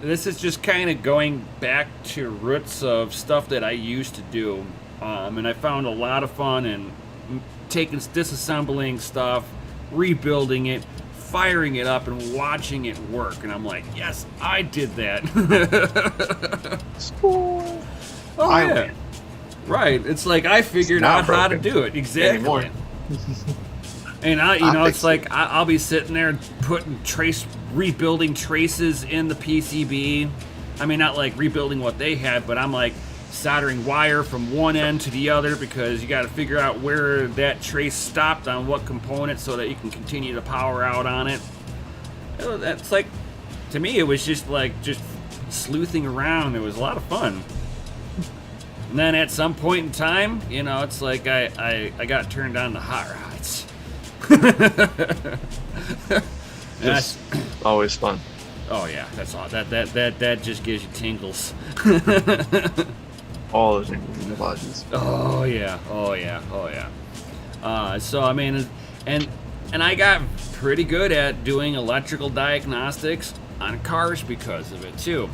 this is just kind of going back to roots of stuff that I used to do, and I found a lot of fun in disassembling stuff, rebuilding it, firing it up, and watching it work. And I'm like, yes, I did that. Score. Oh, I yeah. win. Right. It's like I figured not out how to broken do it. Exactly. anymore. And I it's fixed like I'll be sitting there rebuilding traces in the PCB. I mean, not like rebuilding what they had, but I'm like soldering wire from one end to the other, because you got to figure out where that trace stopped on what component so that you can continue to power out on it. That's like, to me, it was just sleuthing around. It was a lot of fun. And then at some point in time, it's like I got turned on to hot rods. Just always fun. Oh yeah, that's all. That just gives you tingles. All the things in the bodies. Oh yeah. So I mean, and I got pretty good at doing electrical diagnostics on cars because of it too.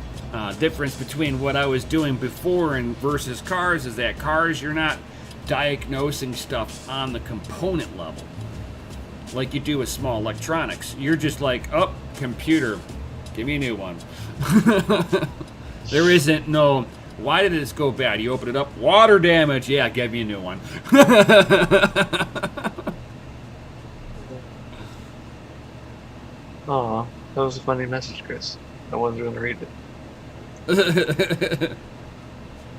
Difference between what I was doing before and versus cars is that cars, you're not diagnosing stuff on the component level like you do with small electronics. You're just like, oh, computer, give me a new one. There isn't no, why did this go bad? You open it up, water damage. Yeah, give me a new one. Aw, that was a funny message, Chris. No one's going to read it.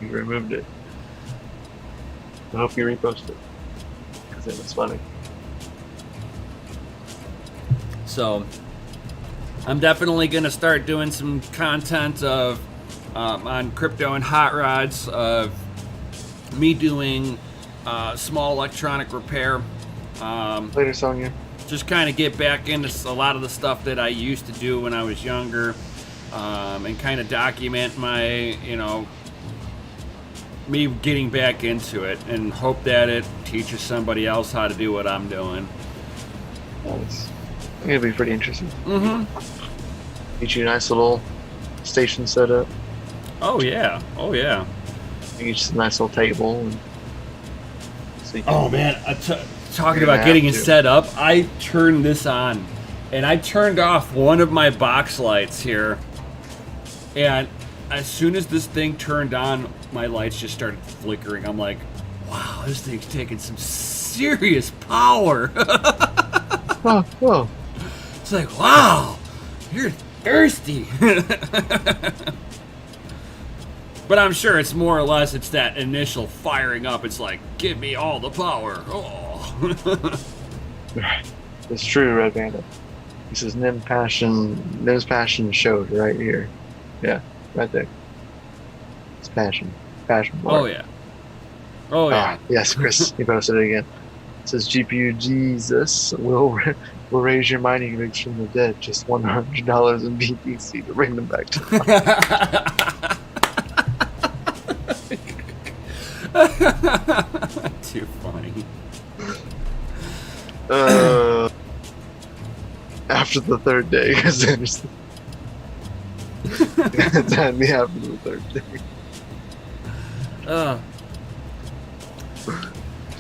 You removed it. I hope you repost it, because it was funny. So I'm definitely going to start doing some content of on crypto and hot rods, of me doing small electronic repair. Later, Sonia. Just kind of get back into a lot of the stuff that I used to do when I was younger, and kind of document my, me getting back into it, and hope that it teaches somebody else how to do what I'm doing. Nice. It'll be pretty interesting. Mm-hmm. Get you a nice little station set up. Oh yeah. Get you a nice little table. And so you can Oh man, talking You're gonna about getting have it to. set up, I turned this on, and I turned off one of my box lights here, and as soon as this thing turned on, my lights just started flickering. I'm like, wow, this thing's taking some serious power. Oh, whoa. It's like, wow, you're thirsty. But I'm sure it's more or less, it's that initial firing up. It's like, give me all the power. Oh. It's true, Red Panda. This is Nim's passion showed right here. Yeah, right there. It's passion. Passion. Oh yeah. Oh yeah. Ah, yes, Chris, you posted it again. It says GPU Jesus will raise your mining rigs from the dead. Just $100 in BTC to bring them back to life. Too funny. After the third day, because there's it's had me after the third day.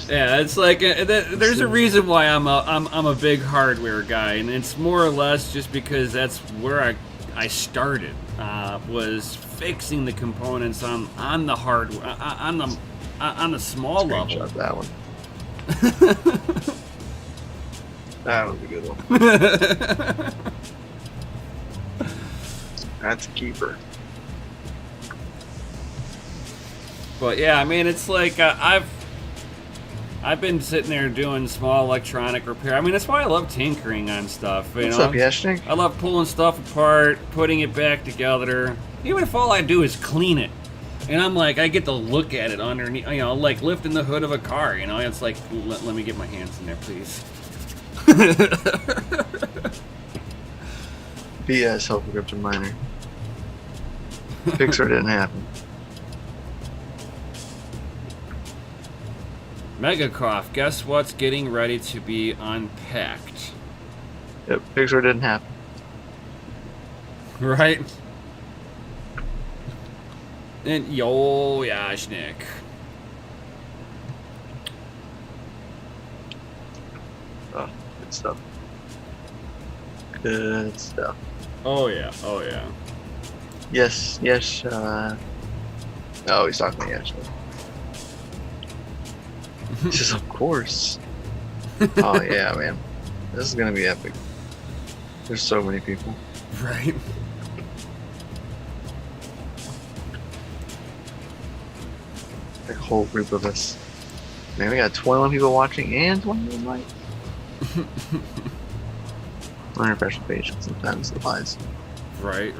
Yeah, it's like there's a reason why I'm a big hardware guy, and it's more or less just because that's where I started, was fixing the components on the hardware, on the small level. Screenshot that one. That was a good one. That's a keeper. But yeah, I mean, it's like I've been sitting there doing small electronic repair. I mean, that's why I love tinkering on stuff. What's up, Yashnik? I love pulling stuff apart, putting it back together. Even if all I do is clean it, and I'm like, I get to look at it underneath. Like lifting the hood of a car. It's like, let me get my hands in there, please. BS Helper Crypto Miner. Pixar didn't happen. Megacough, guess what's getting ready to be unpacked? Yep, Pixar didn't happen. Right? And yo, Yashnik. Oh, good stuff. Good stuff. Oh yeah, oh yeah. Yes, yes. Oh, he's talking to me actually. He says, of course. Oh yeah, man. This is gonna be epic. There's so many people. Right? Like a whole group of us. Man, we got 21 people watching and 21 likes. My refresh page sometimes it lies. Right.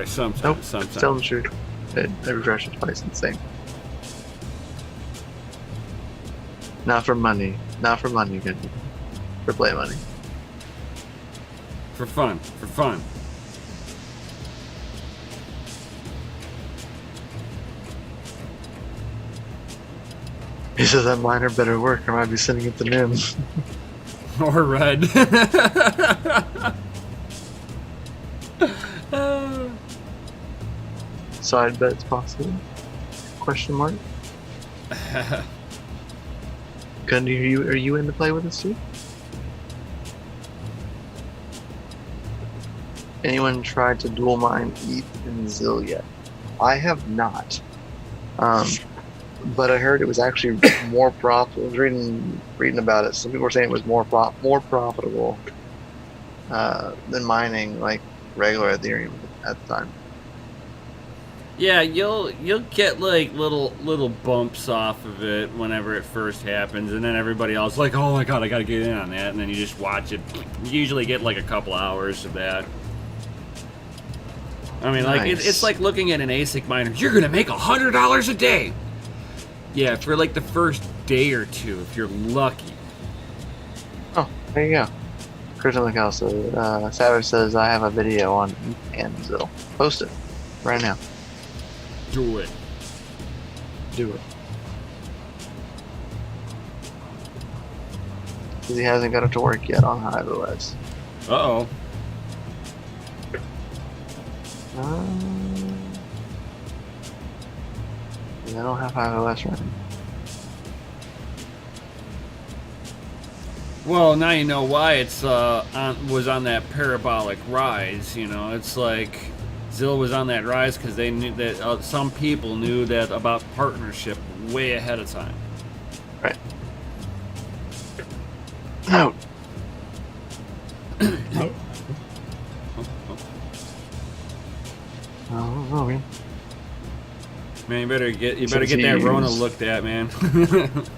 Sometimes, Nope, sometimes. tell the truth. I refresh it twice and same. Not for money. Not for money, good. For play money. For fun. He says that miner better work or I might be sending it to Nim. Or red. Side bets possible? Question mark. Gun, are you in to play with us too? Anyone tried to dual mine ETH and ZIL yet? I have not. But I heard it was actually more profitable. I was reading about it. Some people were saying it was more profitable than mining like regular Ethereum at the time. Yeah, you'll get like little bumps off of it whenever it first happens, and then everybody else is like, oh my god, I gotta get in on that, and then you just watch it. You usually get like a couple hours of that. I mean, like Nice. it's like looking at an ASIC miner. You're gonna make $100 a day. Yeah, for like the first day or two, if you're lucky. Oh, there you go. Christian McAllister, Savage says I have a video on ETH and ZIL. Post it right now. Do it. Do it. Because he hasn't got it to work yet on HiveOS. Uh-oh. I don't have HiveOS running. Well, now you know why it's was on that parabolic rise. You know, it's like ZIL was on that rise because they knew that some people knew that about partnership way ahead of time. Right. No. Oh, man. Man, you better get Since that he Rona used- looked at, man.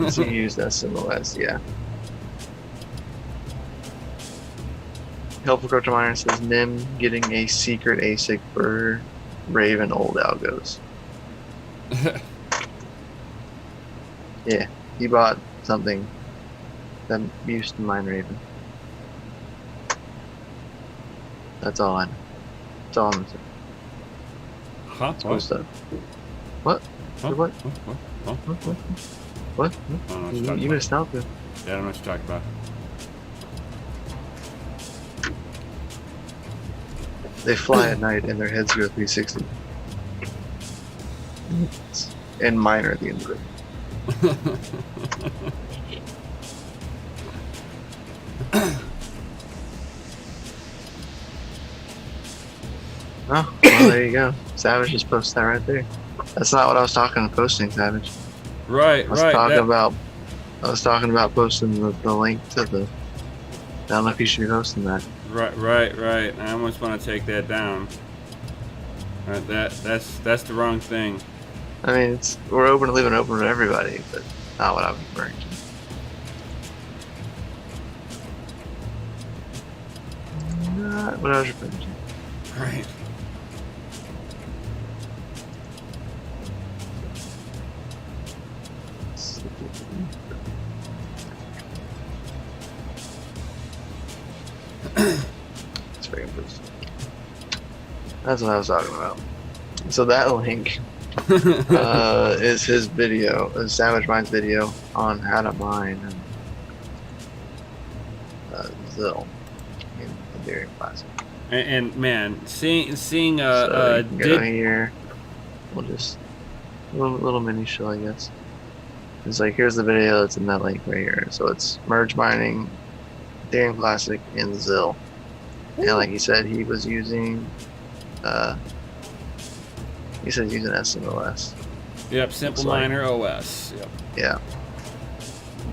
So you used SMOS, yeah. Helpful Crypto Miner says Nim getting a secret ASIC for Raven old algos. Yeah, he bought something that used to mine Raven. That's all I know. That's all I'm gonna say. Huh? It's cool stuff. What? Huh? What? Huh? What? I don't know what you're You talking about. missed out there. Yeah, I don't know what you're talking about. They fly at night and their heads go 360. And mine are at the end of it. Oh, well, there you go. Savage just posted that right there. That's not what I was talking about posting, Savage. Right, I was right. talking about posting the link to the. I don't know if you should be posting that. Right. I almost want to take that down. That's the wrong thing. I mean, we're open to leaving it open to everybody, but not what I was referring to. Not what I was referring to. Right. It's freaking boost. That's what I was talking about. So that link is his video, Savage Mind's video on how to mine Zill in Ethereum Classic. And man, seeing So you can go here. We'll just little mini show, I guess. It's like here's the video that's in that link right here. So it's merge mining Ethereum Classic in Zill. And like he said, he was using using SMOS. Yep, Simple Miner OS. Yep.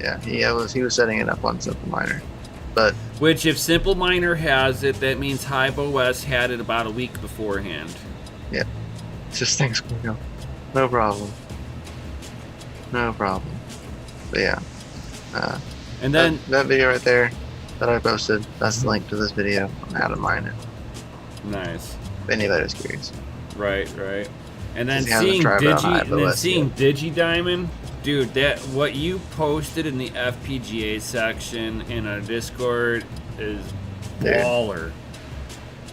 Yeah. He was setting it up on Simple Miner, but Which, if Simple Miner has it, that means Hive OS had it about a week beforehand. yeah, just things can go. No problem. But yeah, And then, that video right there that I posted, that's the link to this video on how to mine it. nice. If anybody's curious. Right. And then He hasn't tried it on iOS yet. DigiDiamond, dude, that what you posted in the FPGA section in our Discord is baller.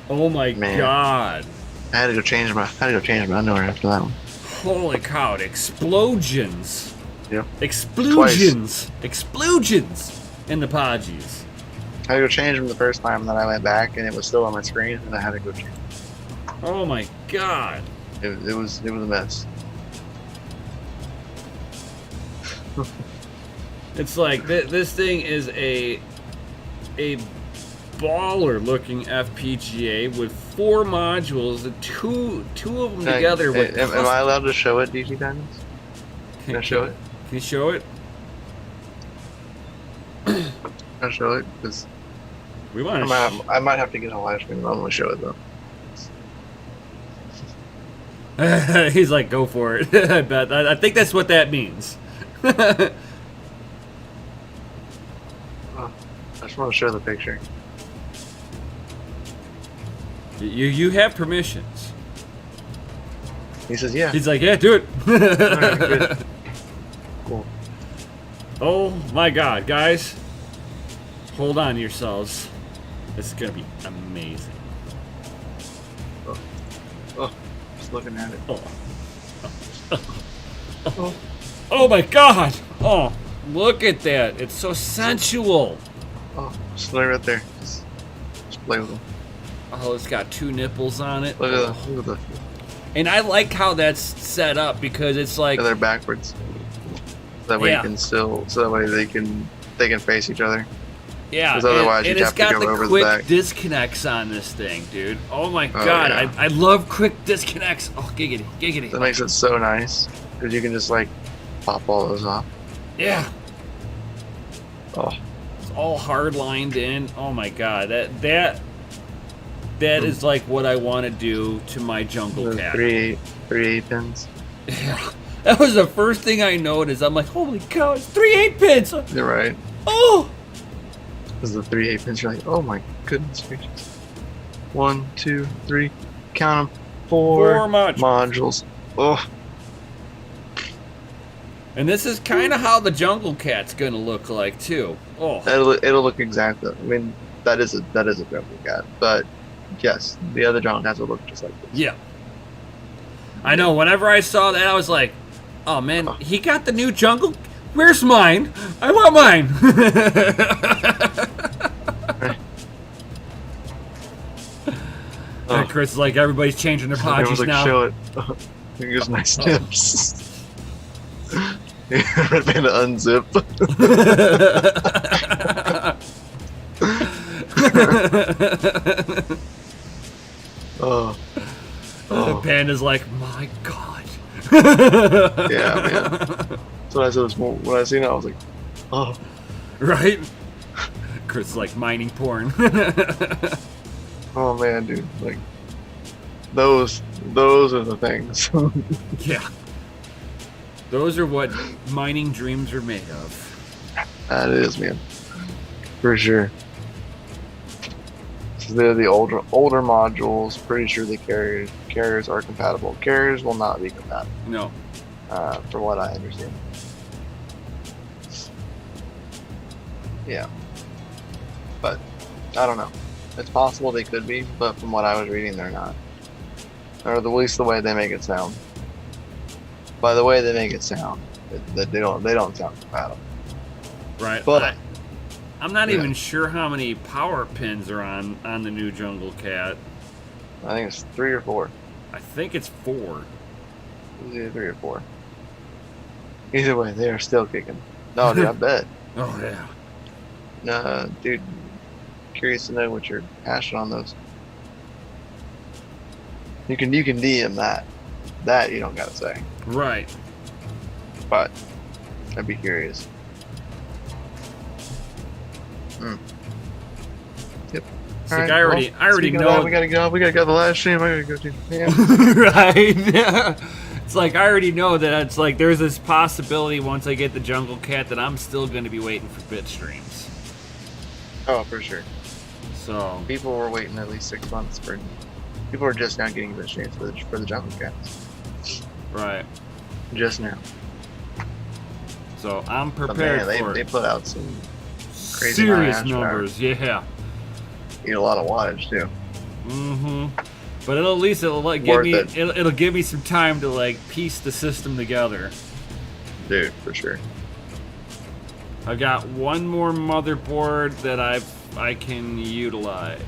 Oh my god. I had to go change my underwear after that one. Holy cow, explosions. Yep. Explosions in the podgies. I had to go change them the first time, and then I went back, and it was still on my screen, and I had to go change. Oh my god. It was a mess. It's like this thing is a baller looking FPGA with 4 modules, and two of them together. Am I allowed to show it, DG Diamonds? Can I show it? Can you show it? Can I show it? Because We want I might have to get a live stream. I'm gonna show it though. He's like, go for it. I bet. I think that's what that means. I just want to show the picture. You have permissions. He says, yeah. He's like, yeah, do it. Alright, good. Cool. Oh my god, guys. Hold on to yourselves. This is going to be amazing. Oh, just looking at it. Oh my god. Oh, look at that. It's so sensual. Oh, just lay right there. Just play with them. Oh, it's got 2 nipples on it. Look at the. And I like how that's set up because it's like, They're backwards. That way you can so that way they can face each other. yeah, Because otherwise and you'd it's have to got go the over the quick back. disconnects on this thing, dude. Oh my god, yeah. I love quick disconnects. Oh, giggity. That makes it so nice because you can just like pop all those off. Yeah. Oh, It's all hard lined in. Oh my god, that is like what I want to do to my jungle the cat. 3 pins. Yeah. That was the first thing I noticed. I'm like, holy cow, it's 3 8-pins. You're right. Oh. Because the 3 8-pins, you're like, oh my goodness gracious. 1, 2, 3, count them. 4 modules. Oh. And this is kind of how the jungle cat's gonna look like too. Oh. It'll look exactly. I mean, that is a jungle cat, but yes, the other jungle cats will look just like this. Yeah. I know. Whenever I saw that, I was like, "Oh man, he got the new jungle. Where's mine? I want mine." And Chris is like, "Everybody's changing their I was podges like, now." show it. Here's nice tips. Red Panda unzip. The panda's like, "My god." Yeah, man. That's what I said this morning. When I seen it, I was like, oh. Right? Chris is like mining porn. Oh man, dude. Like, those are the things. Yeah. Those are what mining dreams are made of. That is, man. For sure. So they're the older modules. Pretty sure the carriers are compatible. Carriers will not be compatible. No. From what I understand. Yeah. But I don't know. It's possible they could be, but from what I was reading, they're not. or at least the way they make it sound. By the way they make it sound, that they don't sound compatible. Right. But I'm not yeah. even sure how many power pins are on the new Jungle Cat. I think it's 3 or 4. I think it's 4. It's either 3 or 4. Either way, they are still kicking. No, dude, I bet. Oh yeah. Nah, dude, curious to know what your passion on those. You can DM that. That you don't gotta say. Right. But I'd be curious. Yep. It's like I already know. That, we gotta go. We gotta go to the live stream. I gotta go to. Yeah. Right. Yeah. It's like I already know that it's like there's this possibility once I get the Jungle Cat that I'm still going to be waiting for bit streams. Oh, for sure. So People were waiting at least 6 months for. People are just now getting the streams for the Jungle Cats. right. Just now. So I'm But prepared man, for they it. put out some crazy Serious high-ash power. numbers. Yeah. Eat a lot of wattage too. Mm-hmm. But at least it'll like give Worth me it. it'll give me some time to like piece the system together. Dude, for sure. I got one more motherboard that I can utilize.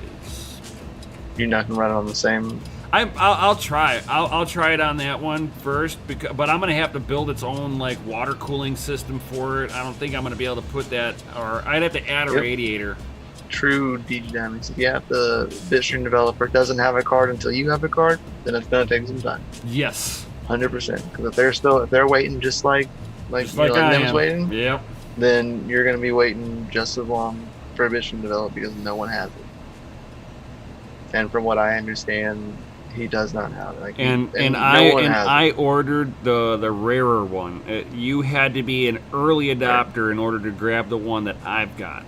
You're not gonna run it on the same. I'll try. I'll try it on that one first, but I'm gonna have to build its own like water cooling system for it. I don't think I'm gonna be able to put that, or I'd have to add a Yep. radiator. True DG dynamics. If you have the bitstream developer doesn't have a card until you have a card, then it's gonna take some time. Yes. 100%. Because if they're waiting just like Just like I them's am. waiting, Yep. then you're gonna be waiting just as long for a bitstream to develop because no one has it. And from what I understand, he does not have it. Like, And no one has it. I ordered the rarer one. You had to be an early adopter in order to grab the one that I've got.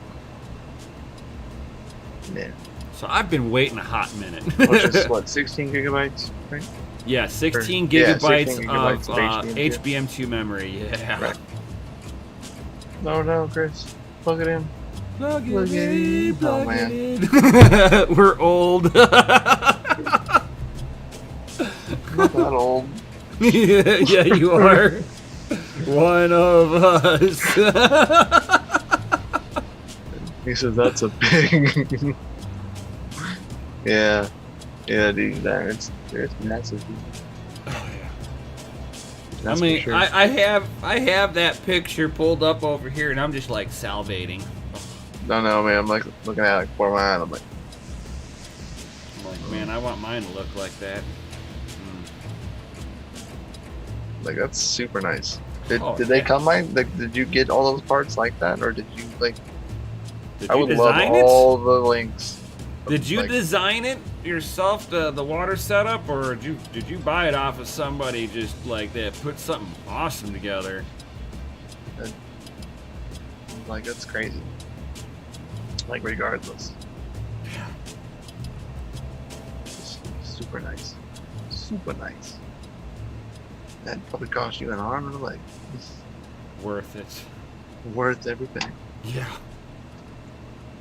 Yeah. So I've been waiting a hot minute. Which is what, 16 gigabytes, right? Yeah, 16 Yeah, gigabytes 16 gigabytes of of HBM2 memory. Yeah. Right. No, Chris. Plug it in. Plug Plug it in. plug Oh, man. it in. We're old. Not that old. Yeah, you are. One of us. He says that's a big. Yeah, dude. It's massive. Oh, yeah. That's I mean, for sure. I have that picture pulled up over here, and I'm just like salivating. Don't know, man. I'm like looking at it like for mine. I'm like, Man, I want mine to look like that. that's super nice. Did Oh, they yeah. come by? Like, did you get all those parts like that, or did you like? Did I you would love design it? all the links. Did you like, design it yourself, the water setup, or did you buy it off of somebody just like that put something awesome together? Like, that's crazy. Like, regardless. Just super nice. Super nice. That'd probably cost you an arm and a leg. Worth it. Worth every penny. Yeah.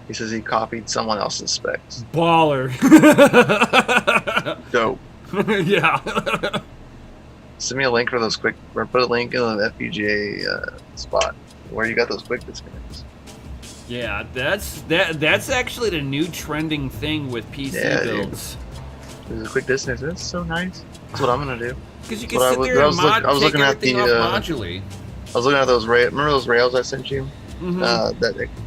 He says he copied someone else's specs. Baller. Dope. Yeah. Send me a link for those quick, or put a link in the FPGA spot where you got those quick disconnects. Yeah, that's actually the new trending thing with PC Yeah, dude. builds. There's a quick disconnect. That's so nice. That's what I'm gonna do. Because you can Well, sit I was- there I and was look- I was take looking at everything the, off modularly. I was looking at those remember those rails I sent you? Mhm.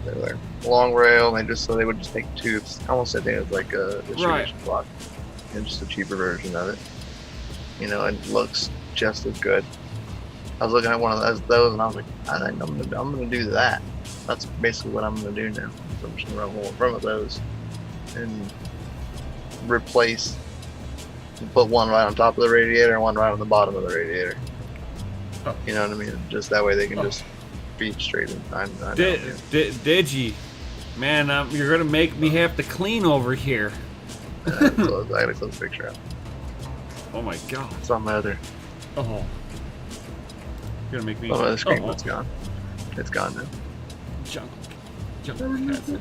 They're long rail. And they would just make tubes. Almost I think it's like a distribution block, and just a cheaper version of it. You know, and it looks just as good. I was looking at one of those, and I was like, I think I'm gonna do that. That's basically what I'm gonna do now. So I'm just gonna run one of those and replace. Put one right on top of the radiator and one right on the bottom of the radiator. Oh. You know what I mean? Just that way they can just feed straight in. I know, yeah. Digi, man, you're gonna make me have to clean over here. I gotta close the picture out. Oh my god. It's on my other. Oh. You're gonna make me. On my other screen, Oh, but it's gone. It's gone now. Jungle. That's it.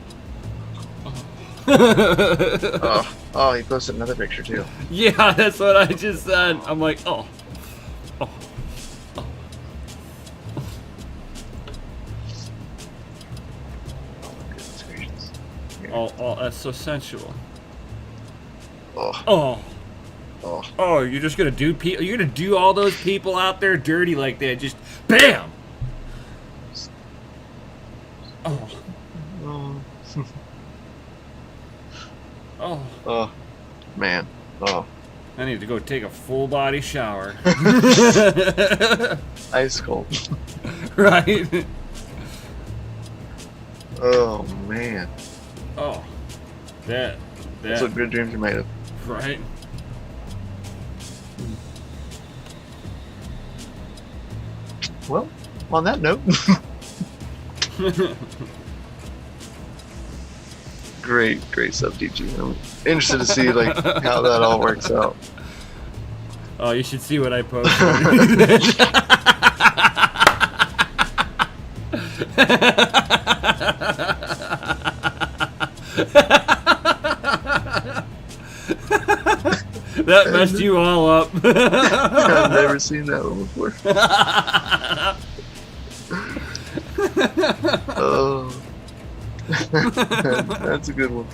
Oh. Oh, he posted another picture too. Yeah, that's what I just said. I'm like, oh. Oh. Oh. Goodness gracious. Here. Oh, that's so sensual. Oh, Oh. oh. Oh, you're just gonna do you're gonna do all those people out there dirty like that. Just BAM! Oh. Oh, Oh. Oh, man. Oh, I need to go take a full body shower. ice cold. Right? oh man. Oh. That. That's what good dreams are made of. Right? Well, on that note, Great sub DG. I'm interested to see like how that all works out. Oh, you should see what I posted. That messed you all up. I've never seen that one before. Oh, that's a good one.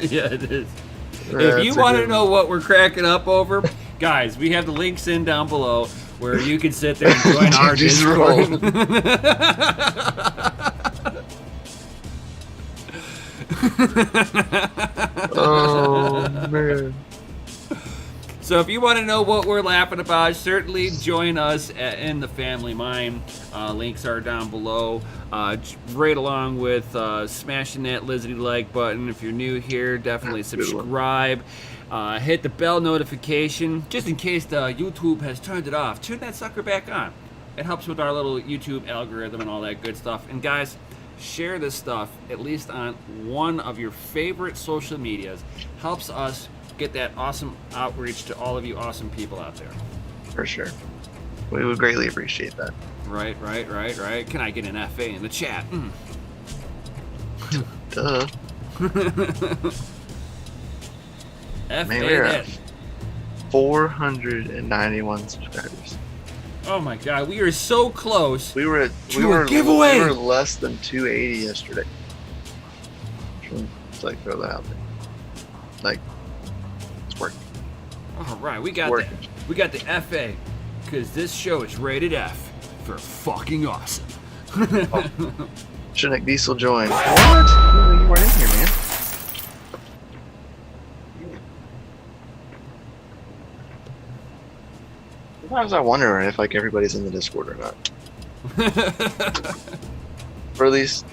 Yeah, it is. If That's you a want to good know what we're cracking up over, guys, we have the links in down below where you can sit there and join our Just Discord. Oh man. So if you want to know what we're laughing about, certainly join us in the Family Mind. Links are down below. Right along with smashing that Lizzie like button. If you're new here, definitely Good one. subscribe. Hit the bell notification, just in case the YouTube has turned it off. Turn that sucker back on. It helps with our little YouTube algorithm and all that good stuff. And guys, share this stuff at least on one of your favorite social medias. Helps us get that awesome outreach to all of you awesome people out there. For sure. We would greatly appreciate that. Right. Can I get an FA in the chat? Duh. FA Man, we're that. at 491 subscribers. Oh my god, we are so close. We were To a giveaway! We were less than 280 yesterday. Just like throw that out there. Like it's working. All right, we got Working. that. We got the FA because this show is rated F for fucking awesome. Shouldn't Diesel join? What? You weren't in here, man. Sometimes I wonder if like everybody's in the Discord or not, or at least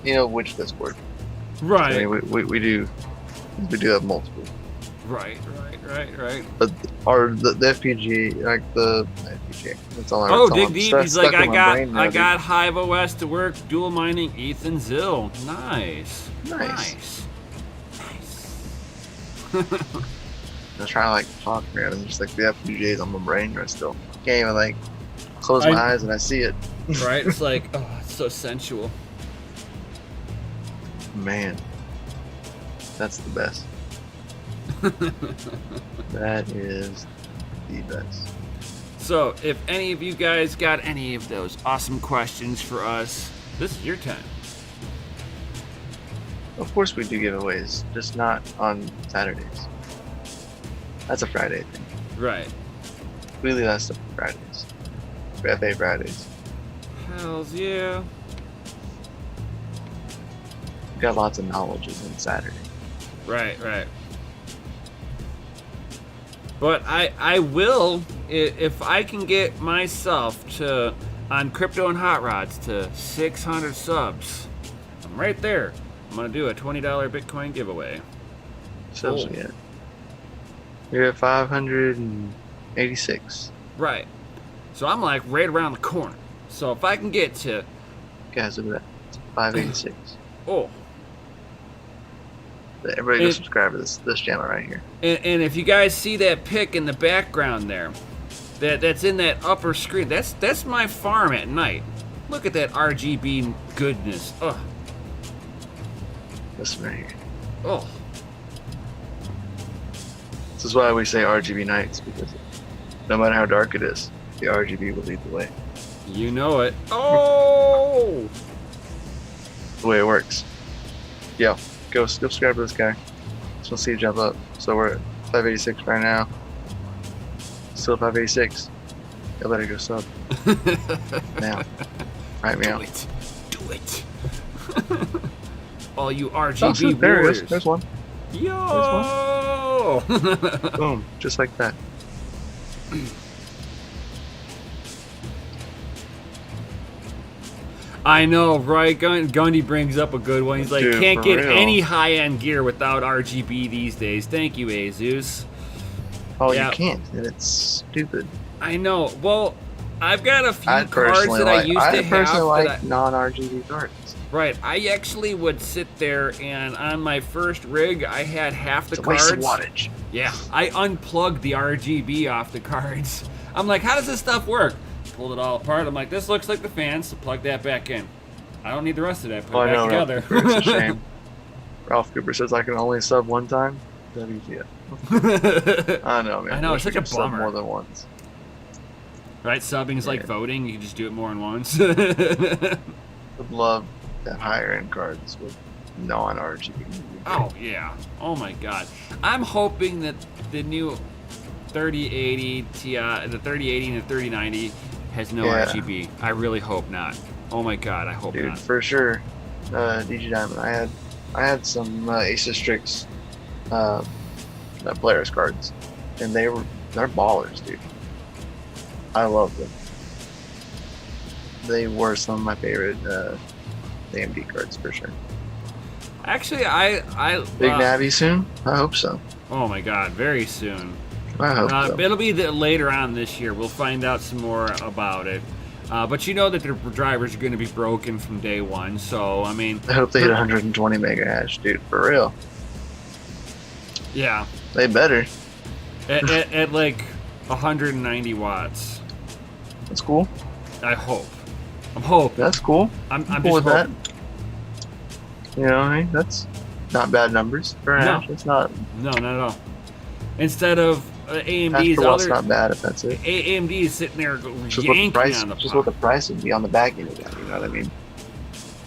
you know which Discord. Right. I mean, we do have multiple, Right. but the FPG like the FPG. That's all I. Oh, that's all dig I'm deep. stuck- He's like, stuck in my brain now, I dude. got Hive OS to work, dual mining Ethan Zill. Nice. Nice. I was trying to like talk, man, and just like the FPGA's on my brain right still. Can't even like close my eyes and I see it. Right? It's like, oh, it's so sensual. Man, that's the best. That is the best. So, if any of you guys got any of those awesome questions for us, this is your time. Of course we do giveaways, just not on Saturdays. That's a Friday thing. Right. We leave that stuff for Fridays. For FA Fridays. Hells yeah. We got lots of knowledges on Saturday. Right. But I will, if I can get myself to, on Crypto and Hot Rods, to 600 subs, I'm right there. I'm going to do a $20 Bitcoin giveaway. So Cool. yeah. You're at 586. Right. So I'm like right around the corner. So if I can get to, Guys, look at that. It's 586. oh, Everybody go It- subscribe to this channel right here. and if you guys see that pic in the background there, that's in that upper screen, that's my farm at night. Look at that RGB goodness. Oh, This one right here. oh. is why we say RGB nights, because no matter how dark it is, the RGB will lead the way. You know it. Oh! The way it works. Yeah, go subscribe to this guy. Just want to see you jump up. So we're at 586 right now. Still 586. I better go sub. Now. Right me Do out. it. Do it. All you Oh, RGB so there it warriors. is. There's one. Yo! Boom. Just like that. I know, right? Gundy brings up a good one. He's like, Dude, can't for get real. any high-end gear without RGB these days. Thank you, Azus. Oh, Yeah. you can't. And it's stupid. I know. Well, I've got a few I cards personally that I used to have. personally that like non-RGB cards. Right. I actually would sit there, and on my first rig, I had half the It's a waste of cards. wattage. Yeah, I unplugged the RGB off the cards. I'm like, how does this stuff work? Pulled it all apart. I'm like, this looks like the fans, so plug that back in. I don't need the rest of that. Put Oh, it I know, back Ralph together. Cooper, it's a shame. Ralph Cooper says I can only sub one time. WTF. I know, man. I know, Wish it's we such a could sub bummer. more than once. Right, subbing is like Yeah. voting. You can just do it more than once. Would love that higher end cards with non-RGB. Oh, yeah. Oh, my God. I'm hoping that the new 3080 Ti, the 3080 and the 3090 has no Yeah. RGB. I really hope not. Oh, my God. I hope Dude, not. for sure. DG Diamond. I had some Aces Strix players cards, and they're ballers, dude. I love them. They were some of my favorite AMD cards for sure. Actually, I Big Navi soon? I hope so. oh, my God. Very soon. I hope so. It'll be later on this year. We'll find out some more about it. But you know that their drivers are going to be broken from day one. So, I mean... I hope they hit 120 mega hash, dude. For real. Yeah. They better. At like 190 watts. That's cool. I hope. I'm hoping. That's cool. I'm Cool with just that. hoping. You know what I mean? That's not bad numbers for an No. hash. It's not. No, not at all. Instead of Hash AMD's per watt's other... not bad if that's it. AMD is sitting there Just what the yanking price, on the just what the pot. price would be on the back end of that. You know what I mean?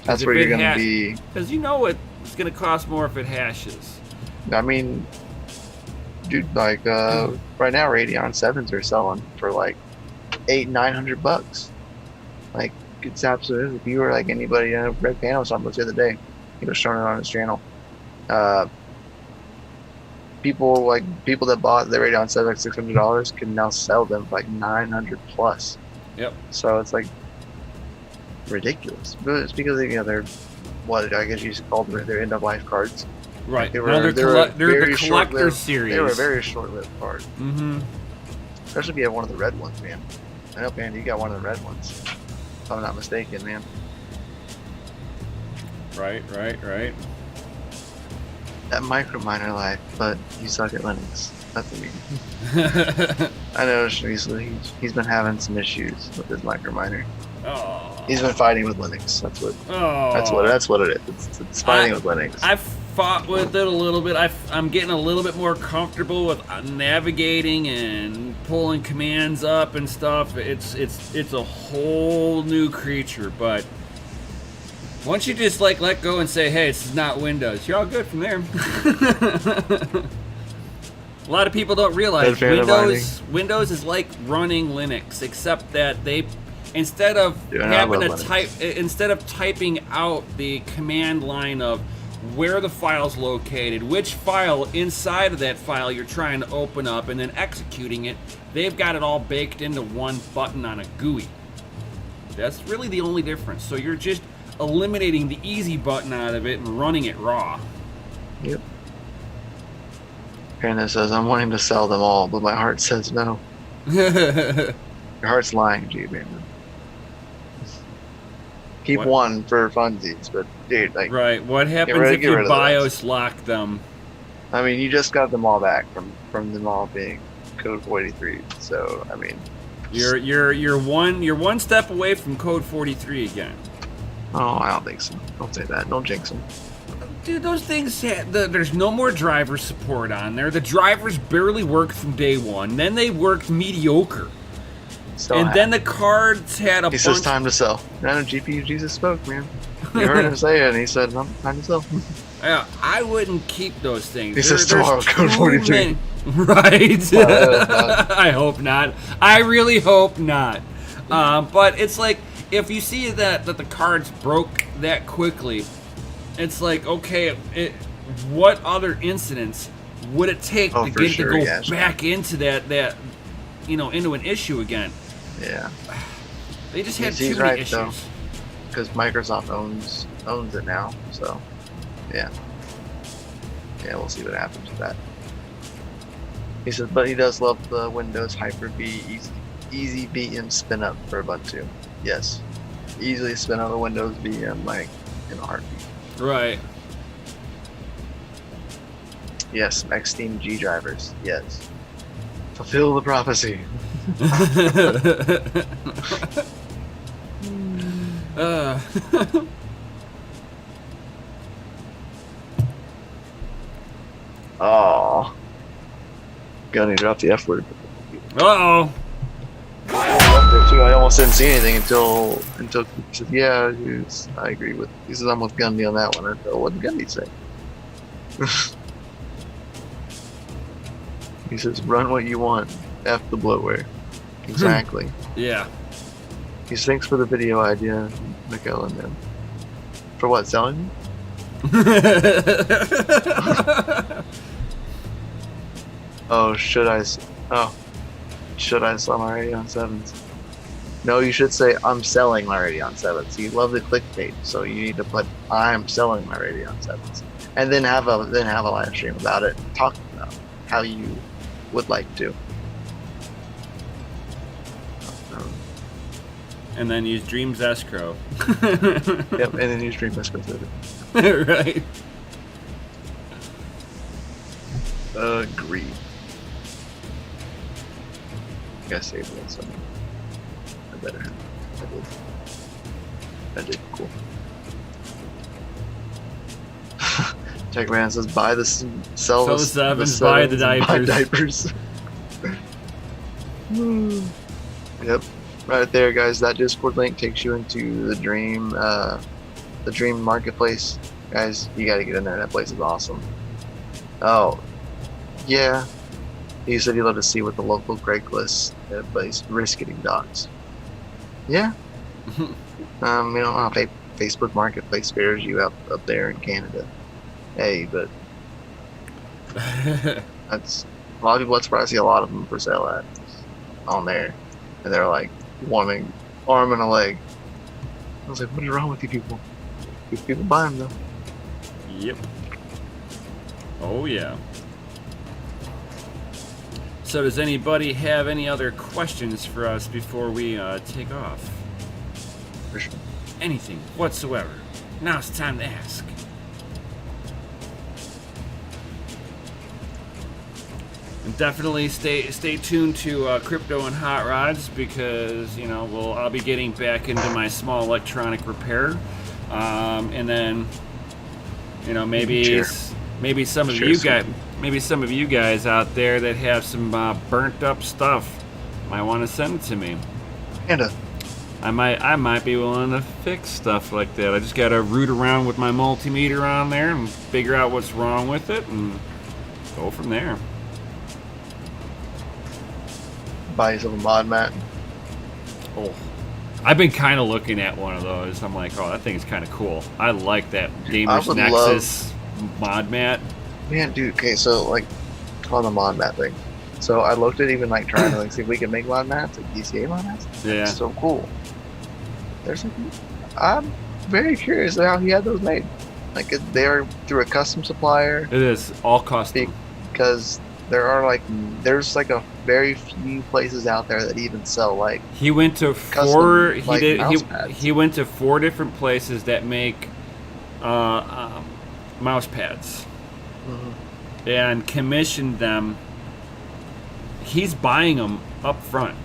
That's if where it you're gonna had- be. Because you know it's going to cost more if it hashes. I mean, dude, like right now, Radeon 7s are selling for like $800-900. Like it's absolutely. If you were like anybody, Red Panel was on the other day. He was showing it on his channel. People that bought the Radeon 7 at $600 can now sell them for like $900+. Yep. So it's like ridiculous. But it's because they're what I guess you should call them their end of life cards. Right. They Now were- they're they were they're very the collector short-lived. series. They were a very short-lived card, Mm-hmm. especially if you have one of the red ones, man. I know, Andy, you got one of the red ones. If I'm not mistaken, man. Right. That microminer life, but you suck at Linux. That's me. I know recently he's been having some issues with his microminer. Oh. He's been fighting with Linux. That's what it is. It's fighting with Linux. I've fought with it a little bit. I'm getting a little bit more comfortable with navigating and pulling commands up and stuff. It's a whole new creature, but once you just like let go and say, "Hey, this is not Windows," you're all good from there. A lot of people don't realize Windows is like running Linux, except that they instead of Dude, I having love to Linux. instead of typing out the command line of where the file's located, which file inside of that file you're trying to open up, and then executing it, they've got it all baked into one button on a GUI. That's really the only difference. So you're just eliminating the easy button out of it and running it raw. Yep. Brandon says, I'm wanting to sell them all, but my heart says no. Your heart's lying to you, Brandon. Keep What? one for funsies, but dude, like, Right. What happens rid- if get you rid of the BIOS lock them? I mean, you just got them all back from them all being code 43. So, I mean, You're one step away from code 43 again. oh, I don't think so. Don't say that. Don't jinx them. Dude, those things, there's no more driver support on there. The drivers barely worked from day one. Then they worked mediocre. Then the cards had a bunch... He says time to sell. No, GPU Jesus spoke, man. You heard him say it, and he said, no, time to sell. Yeah, I wouldn't keep those things. He says tomorrow, code 43. Right. I hope not. I really hope not. But it's like, if you see that the cards broke that quickly, it's like, okay, what other incidents would it take to get sure, to go back into that into an issue again? Yeah. They just had too many issues. Because Microsoft owns it now, so yeah. Yeah, we'll see what happens with that. He says, but he does love the Windows Hyper-V easy VM spin up for Ubuntu. Yes. Easily spin up a Windows VM like in a heartbeat. Right. Yes, XSteam G drivers. Yes. Fulfill the prophecy. Oh. Gunny dropped the F word. Uh-oh. I almost didn't see anything until he said, yeah, I agree with. He says, I'm with Gundy on that one. I thought, what did Gundy say? He says, run what you want. F the bloatware. Exactly. Yeah. He says, thanks for the video idea, Mikhail and them. For what, selling? Should I sell my Radeon 7s? No, you should say, I'm selling my Radeon 7s. You love the clickbait, so you need to put, I'm selling my Radeon 7s. And then have a live stream about it, talking about how you would like to. And then use Dreams Escrow. Yep, and then use Dreams Escrow. Right. Agreed. I gotta save that somewhere. I better have. I did. Cool. Techman says, buy the sell the sevens, buy the diapers. Buy diapers. Yep. Right there, guys. That Discord link takes you into the Dream Marketplace. Guys, you gotta get in there. That place is awesome. Oh, yeah. He said he'd love to see what the local Craigslist place risk getting dogs. Yeah. Facebook Marketplace spares you up there in Canada. Hey, but that's a lot of people. That's where I see a lot of them for sale at on there, and they're like wanting arm and a leg. I was like, what is wrong with you people? These people buy them though. Yep. Oh yeah. So does anybody have any other questions for us before we take off? For sure. Anything whatsoever. Now it's time to ask. And definitely stay tuned to Crypto and Hot Rods because I'll be getting back into my small electronic repair, and then maybe some of you guys out there that have some burnt up stuff might want to send it to me. Panda. I might be willing to fix stuff like that. I just gotta root around with my multimeter on there and figure out what's wrong with it and go from there. Buy yourself a mod mat. Oh, I've been kind of looking at one of those. I'm like, oh, that thing's kind of cool. I like that Gamers Nexus mod mat. Man, dude. Okay, so like on the mod mat thing. So I looked at even like trying to see if we could make mod mats, like DCA mod mats. Yeah. It's so cool. I'm very curious how he had those made. Like they're through a custom supplier. It is all custom. Because there's like a very few places out there that even sell like. He went to four. He went to 4 different places that make mouse pads, and commissioned them. He's buying them up front.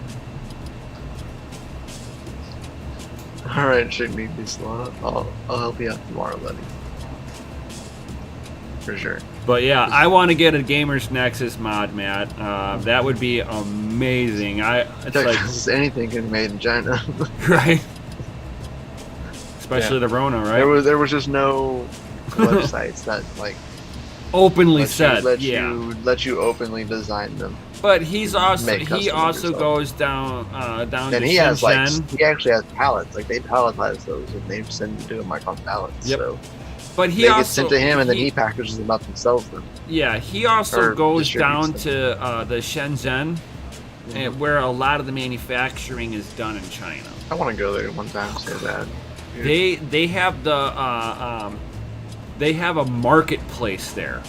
All right, shouldn't need this lot. I'll help you out tomorrow, buddy. for sure. But yeah, I want to get a Gamers Nexus mod, Matt. That would be amazing. It's like anything can be made in China. right, especially the Rona, right? There was just no websites that like Openly let you openly design them. But he also yourself. goes down And to he has Shenzhen. he actually has pallets. Like they palletize those and they send them to him like on pallets. Yep. So But he they also get sent to him and then he packages them up and sells them. Yeah, he also Or goes distributes down them. to the Shenzhen, where a lot of the manufacturing is done in China. I want to go there one time so bad. They have they have a marketplace there,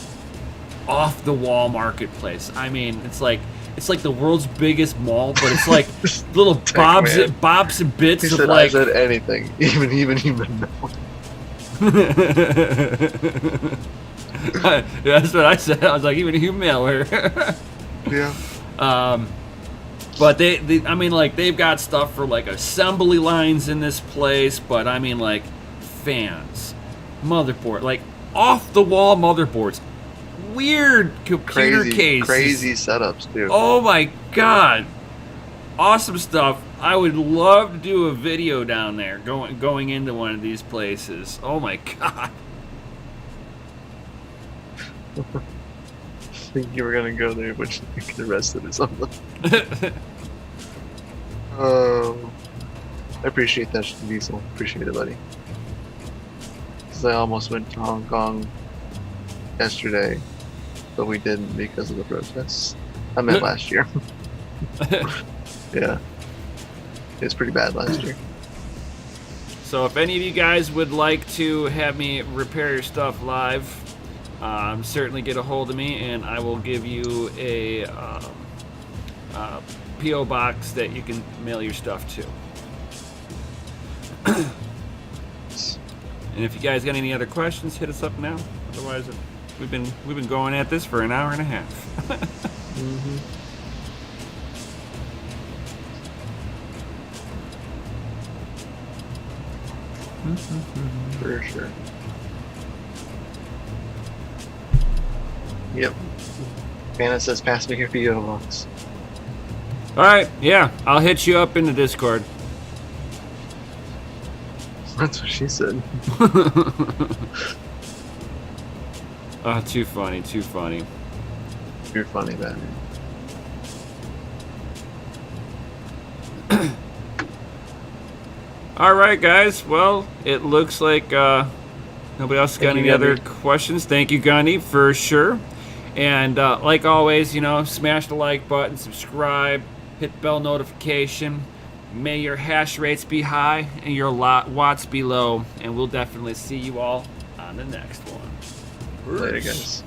off the wall marketplace. I mean, it's like the world's biggest mall, but it's like little bobs and bits He of said, like. I said anything, even no. That's what I said. I was like, even email her. Yeah. But I mean, like, they've got stuff for like assembly lines in this place. But I mean, like, fans, motherboard, like off the wall motherboards, weird computer cases, crazy setups too. Oh my god, awesome stuff. I would love to do a video down there going into one of these places. Oh my god. I think you were gonna go there, but you get arrested or something. Oh, I appreciate that, Diesel. Appreciate it, buddy. Because I almost went to Hong Kong yesterday, but we didn't because of the protests. I meant last year. Yeah, it's pretty bad last year. So if any of you guys would like to have me repair your stuff live, certainly get a hold of me, and I will give you a P.O. box that you can mail your stuff to. And if you guys got any other questions, hit us up now. Otherwise, we've been going at this for an hour and a half. Mm-hmm. For sure. Yep. Anna says, pass me your PO box. All right, yeah, I'll hit you up in the Discord. That's what she said. Oh, too funny, too funny. You're funny, Batman. All right, guys. Well, it looks like nobody else got any other questions. Thank you, Gandhi, for sure. And like always, smash the like button, subscribe, hit bell notification. May your hash rates be high and your watts be low. And we'll definitely see you all on the next one. Later, guys.